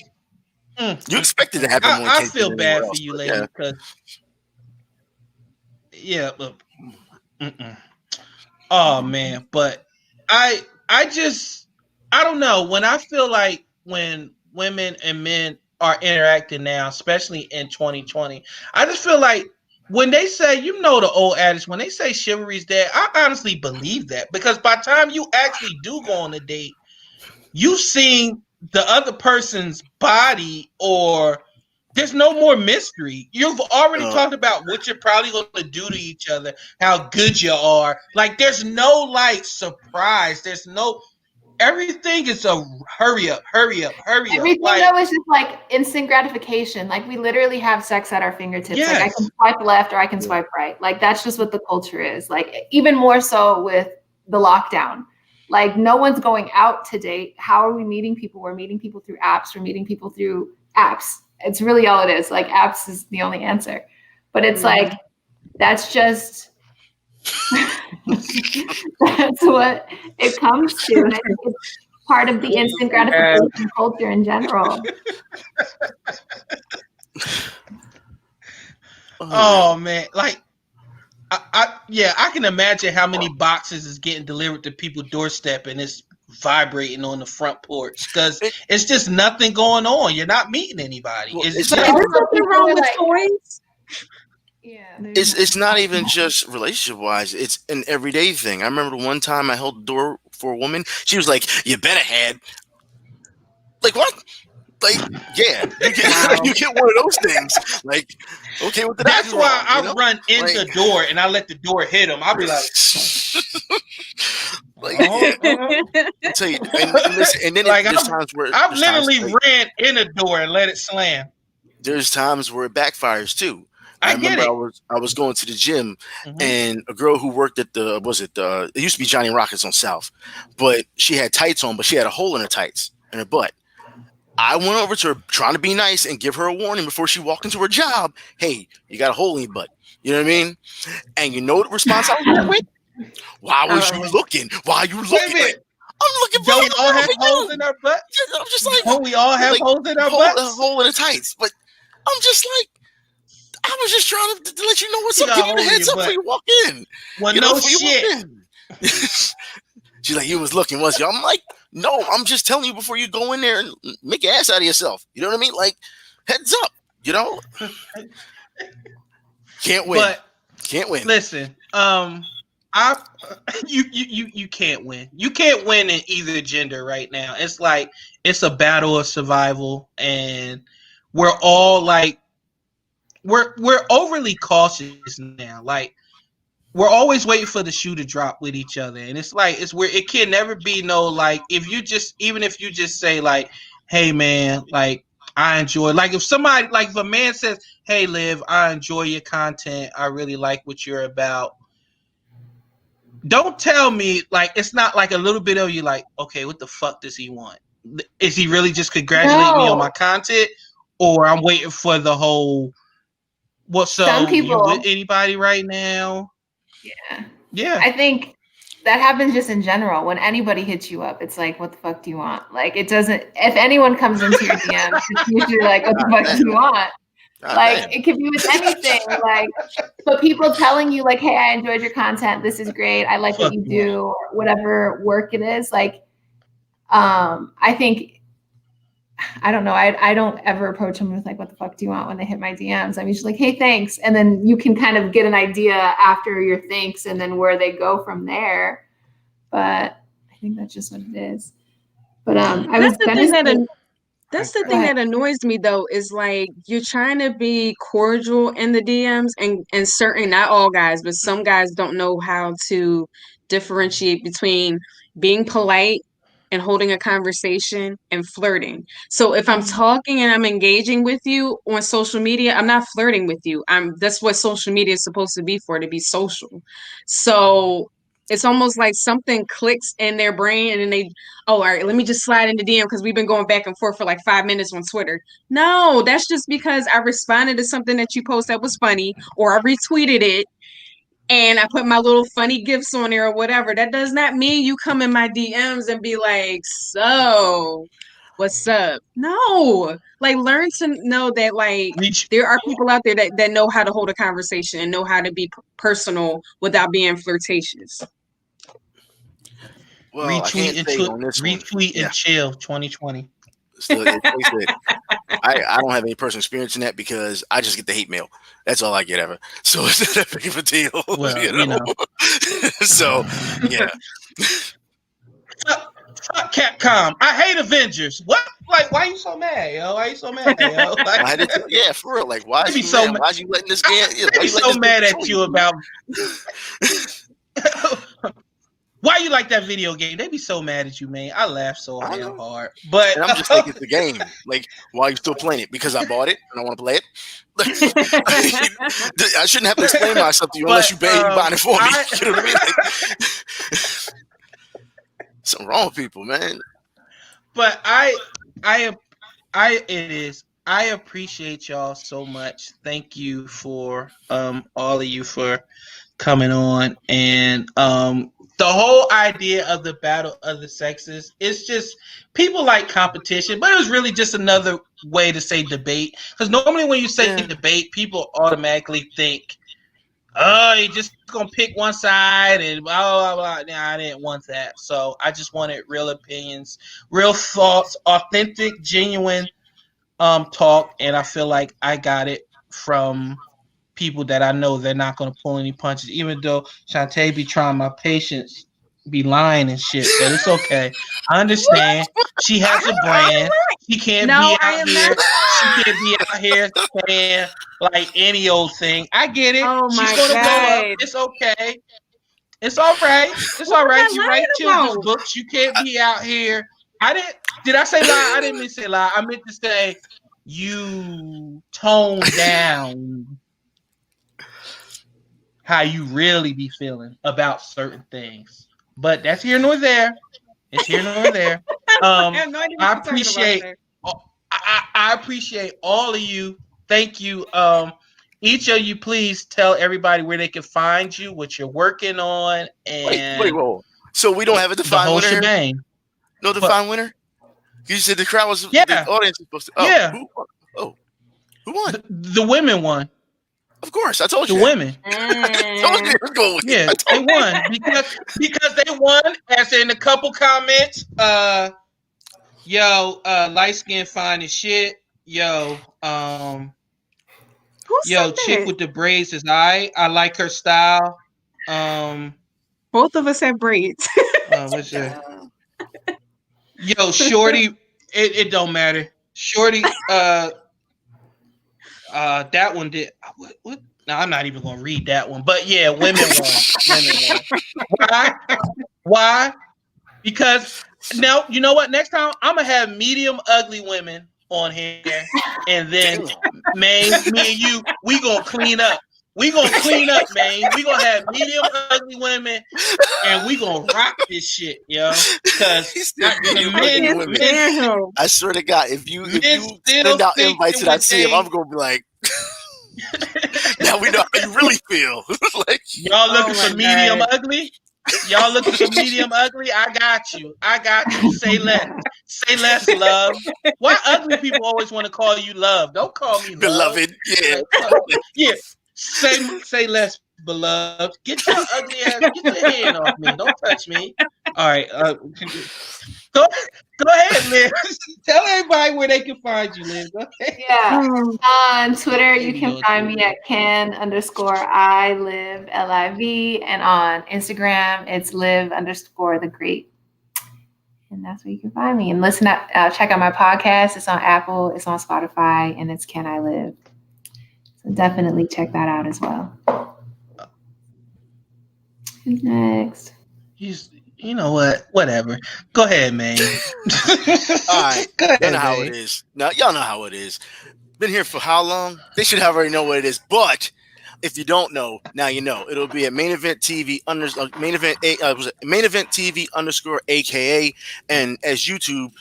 you expected to happen. I feel bad for you, lady, because but oh man, but I don't know, when I feel like when women and men are interacting now, especially in 2020, I just feel like when they say, the old adage, when they say chivalry's dead, I honestly believe that, because by the time you actually do go on a date, you've seen the other person's body, or there's no more mystery. You've already talked about what you're probably going to do to each other, how good you are. Like, there's no, like, surprise. There's no... Everything is a hurry up. Everything though is just like instant gratification. Like, we literally have sex at our fingertips. Yes. Like, I can swipe left or I can swipe right. Like, that's just what the culture is. Like, even more so with the lockdown. Like, no one's going out to date. How are we meeting people? We're meeting people through apps. We're meeting people through apps. It's really all it is. Like, apps is the only answer. But it's like, that's just... that's what it comes to. And I think it's part of the instant gratification culture in general. Oh man, like I can imagine how many boxes is getting delivered to people's doorstep and it's vibrating on the front porch, because it's just nothing going on. You're not meeting anybody. Is there something wrong with toys? Yeah, it's not even just relationship wise, it's an everyday thing. I remember one time I held the door for a woman. She was like, "You better had." Like, what? Like, yeah, you get one of those things. Like, okay, what did that's I do why wrong, I run in the door and I let the door hit him. I'll be like, I'll tell you, and listen, and then like, there's times where I've literally ran in a door and let it slam. There's times where it backfires too. I remember I was going to the gym, and a girl who worked at it used to be Johnny Rockets on South, but she had tights on, but she had a hole in her tights, in her butt. I went over to her trying to be nice and give her a warning before she walked into her job. Hey, you got a hole in your butt. You know what I mean? And you know the response I was with? Why was you looking? Why are you looking? I'm looking for. Don't we all have holes in our butt? I'm just like, don't we all have like, holes in our butts? A hole in the tights. But I'm just like, I was just trying to let you know what's up. Give you the heads up before you walk in. Well, no shit. She's like, you was looking, was you? I'm like, no, I'm just telling you before you go in there and make an ass out of yourself. You know what I mean? Like, heads up. You know, can't win. But can't win. Listen, you can't win. You can't win in either gender right now. It's like it's a battle of survival, and we're all like, we're overly cautious now. Like, we're always waiting for the shoe to drop with each other, and it's like it's where it can never be no like if you just say like, hey man, like I enjoy, like if somebody, like if a man says, hey Liv, I enjoy your content, I really like what you're about. Don't tell me like it's not like a little bit of you like, okay, what the fuck does he want? Is he really just congratulating me on my content, or I'm waiting for the whole Some people, you with anybody right now? Yeah. I think that happens just in general. When anybody hits you up, it's like, what the fuck do you want? Like, it doesn't, if anyone comes into your DMs, it's usually like, what the fuck do you want? Like, it could be with anything. Like, but people telling you like, hey, I enjoyed your content. This is great. I like what you do, or whatever work it is. Like, I think, I don't know. I don't ever approach them with like, what the fuck do you want when they hit my DMs? I'm usually like, hey, thanks. And then you can kind of get an idea after your thanks and then where they go from there. But I think that's just what it is. But that's the thing that annoys me though, is like you're trying to be cordial in the DMs, and certain, not all guys, but some guys don't know how to differentiate between being polite and holding a conversation and flirting. So if I'm talking and I'm engaging with you on social media, I'm not flirting with you. That's what social media is supposed to be for, to be social. So it's almost like something clicks in their brain and then they, all right, let me just slide into DM because we've been going back and forth for like 5 minutes on Twitter. No, that's just because I responded to something that you posted that was funny, or I retweeted it and I put my little funny gifs on there or whatever. That does not mean you come in my DMs and be like, so what's up? No, like learn to know that like there are people out there that know how to hold a conversation and know how to be personal without being flirtatious. Well, retweet and chill 2020. So I don't have any personal experience in that because I just get the hate mail. That's all I get ever. So it's not that big of a deal. Well, you know. So yeah. Fuck Capcom. I hate Avengers. What? Like, why are you so mad, yo? Why are you so mad, yo? Like, yeah, for real. Like, why are you so mad? Why are you letting this game? I'd be so mad at you about. Why you like that video game? They be so mad at you, man. I laugh so damn hard. But and I'm just like, it's the game. Like, why are you still playing it? Because I bought it and I want to play it. I shouldn't have to explain myself to you unless you buying it for me. You know what I mean? Like, something wrong with people, man. But I appreciate y'all so much. Thank you for all of you for coming on, and the whole idea of the battle of the sexes, it's just people like competition, but it was really just another way to say debate. Because normally when you say debate, people automatically think, oh, you just gonna pick one side and blah, blah, blah. Nah, I didn't want that. So I just wanted real opinions, real thoughts, authentic, genuine talk, and I feel like I got it from people that I know they're not going to pull any punches, even though Shantae be trying my patience, be lying and shit, but it's okay. I understand. She has a brand. She can't be out here. She can't be out here saying like any old thing. I get it. Oh She's going to blow up. It's okay. It's all right. It's all right. You write children's books. You can't be out here. Did I say lie? I didn't mean to say lie. I meant to say you tone down how you really be feeling about certain things. But that's here nor there. It's here nor there. I appreciate all of you. Thank you. Each of you, please tell everybody where they can find you, what you're working on, and wait, whoa. So we don't have a The defined whole winner here? shebang. No defined winner? You said the crowd was the audience was supposed to. Oh, yeah. Who won? The women won. Of course, I told you. The women. I told you it was going. Yeah, they won because they won. As in a couple comments, light skin fine as shit. Yo, chick with the braids is I like her style. Both of us have braids. What's your? Yo, shorty, it don't matter. Shorty, that one did what? No, I'm not even gonna read that one. But yeah, women won. Why? Because now you know what? Next time I'm gonna have medium ugly women on here, and then man, me and you, we gonna clean up. We gonna clean up, man. We gonna have medium ugly women, and we gonna rock this shit, yo. Because men, I swear to God, if you send out invites to that CM, I'm gonna be like, now we know how you really feel. Like, y'all looking for medium ugly? Y'all looking for medium ugly? I got you. Say less. Say less, love. Why ugly people always want to call you love? Don't call me love. Beloved. Yeah. Yeah. Say less, beloved. Get your ugly ass. Get your hand off me. Don't touch me. All right. Go ahead, Liz. Tell everybody where they can find you, Liz. Okay. Yeah. On Twitter, you can find me at Can_I_Live LIV, and on Instagram, it's live_the_great. And that's where you can find me. And check out my podcast. It's on Apple, it's on Spotify, and it's Can I Live. So definitely check that out as well. Who's next? You know what? Whatever. Go ahead, man. All right. Go ahead, y'all know how it is. Now, y'all know how it is. Been here for how long? They should already know what it is. But if you don't know, now you know. It'll be at Main Event TV Main Event TV _ AKA, and as YouTube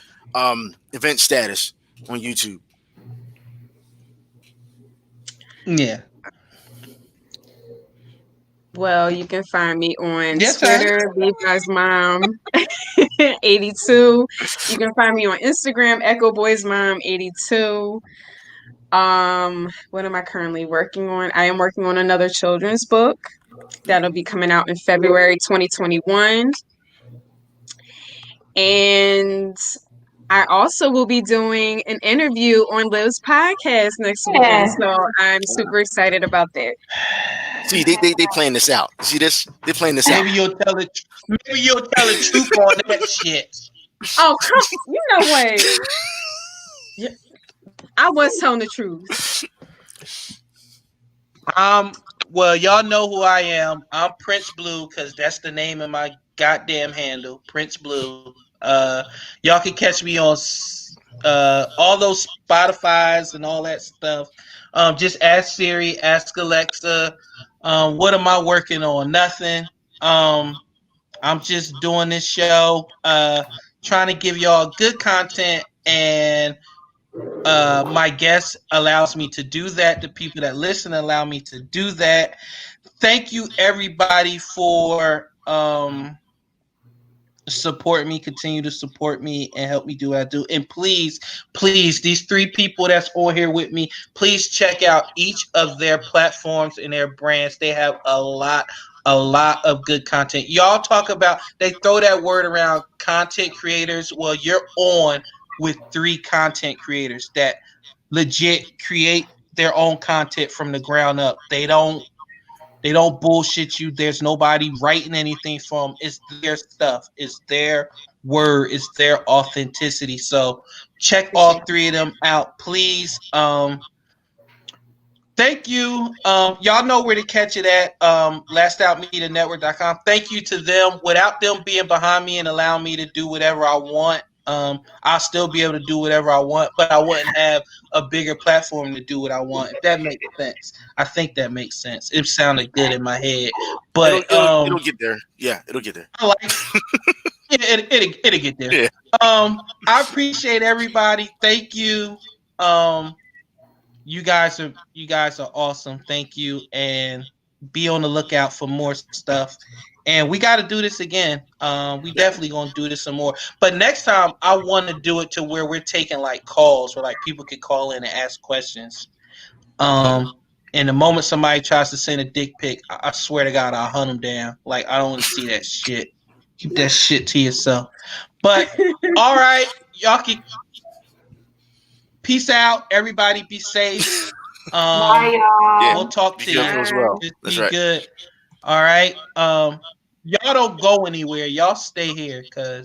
event status on YouTube. Yeah. Well, you can find me on Twitter, Levi's Mom 82. You can find me on Instagram, Echo Boys Mom 82. What am I currently working on? I am working on another children's book that'll be coming out in February 2021. And I also will be doing an interview on Liv's podcast next weekend. So I'm super excited about that. See, they playing this out. See this? They playing this out. Maybe you'll tell the truth on that shit. Oh, you know what? I was telling the truth. Well, y'all know who I am. I'm Prince Blue, because that's the name of my goddamn handle, Prince Blue. Y'all can catch me on all those Spotify's and all that stuff. Just ask Siri, ask Alexa. What am I working on? Nothing. I'm just doing this show, trying to give y'all good content, and my guest allows me to do that. The people that listen allow me to do that. Thank you, everybody, for support me, continue to support me, and help me do what I do. And please, these 3 people that's on here with me, please check out each of their platforms and their brands. They have a lot of good content. Y'all talk about, they throw that word around, content creators. Well, you're on with 3 content creators that legit create their own content from the ground up. They don't bullshit you. There's nobody writing anything for them. It's their stuff. It's their word. It's their authenticity. So check all 3 of them out, please. Thank you. Y'all know where to catch it at. LastOutMediaNetwork.com. Thank you to them. Without them being behind me and allowing me to do whatever I want, I'll still be able to do whatever I want, but I wouldn't have a bigger platform to do what I want. If that makes sense. I think that makes sense. It sounded good in my head, but it'll get there. Yeah, it'll get there. I like it. It'll get there. Yeah. I appreciate everybody. Thank you. You guys are awesome. Thank you, and be on the lookout for more stuff And we got to do this again. We definitely gonna do this some more. But next time, I want to do it to where we're taking like calls, where like people could call in and ask questions. And the moment somebody tries to send a dick pic, I swear to God, I'll hunt them down. Like, I don't want to see that shit. Keep that shit to yourself. But all right, y'all can peace out. Everybody be safe. Bye, y'all. We'll talk Be to careful you. as well. Just That's be right. good. All right. Y'all don't go anywhere. Y'all stay here because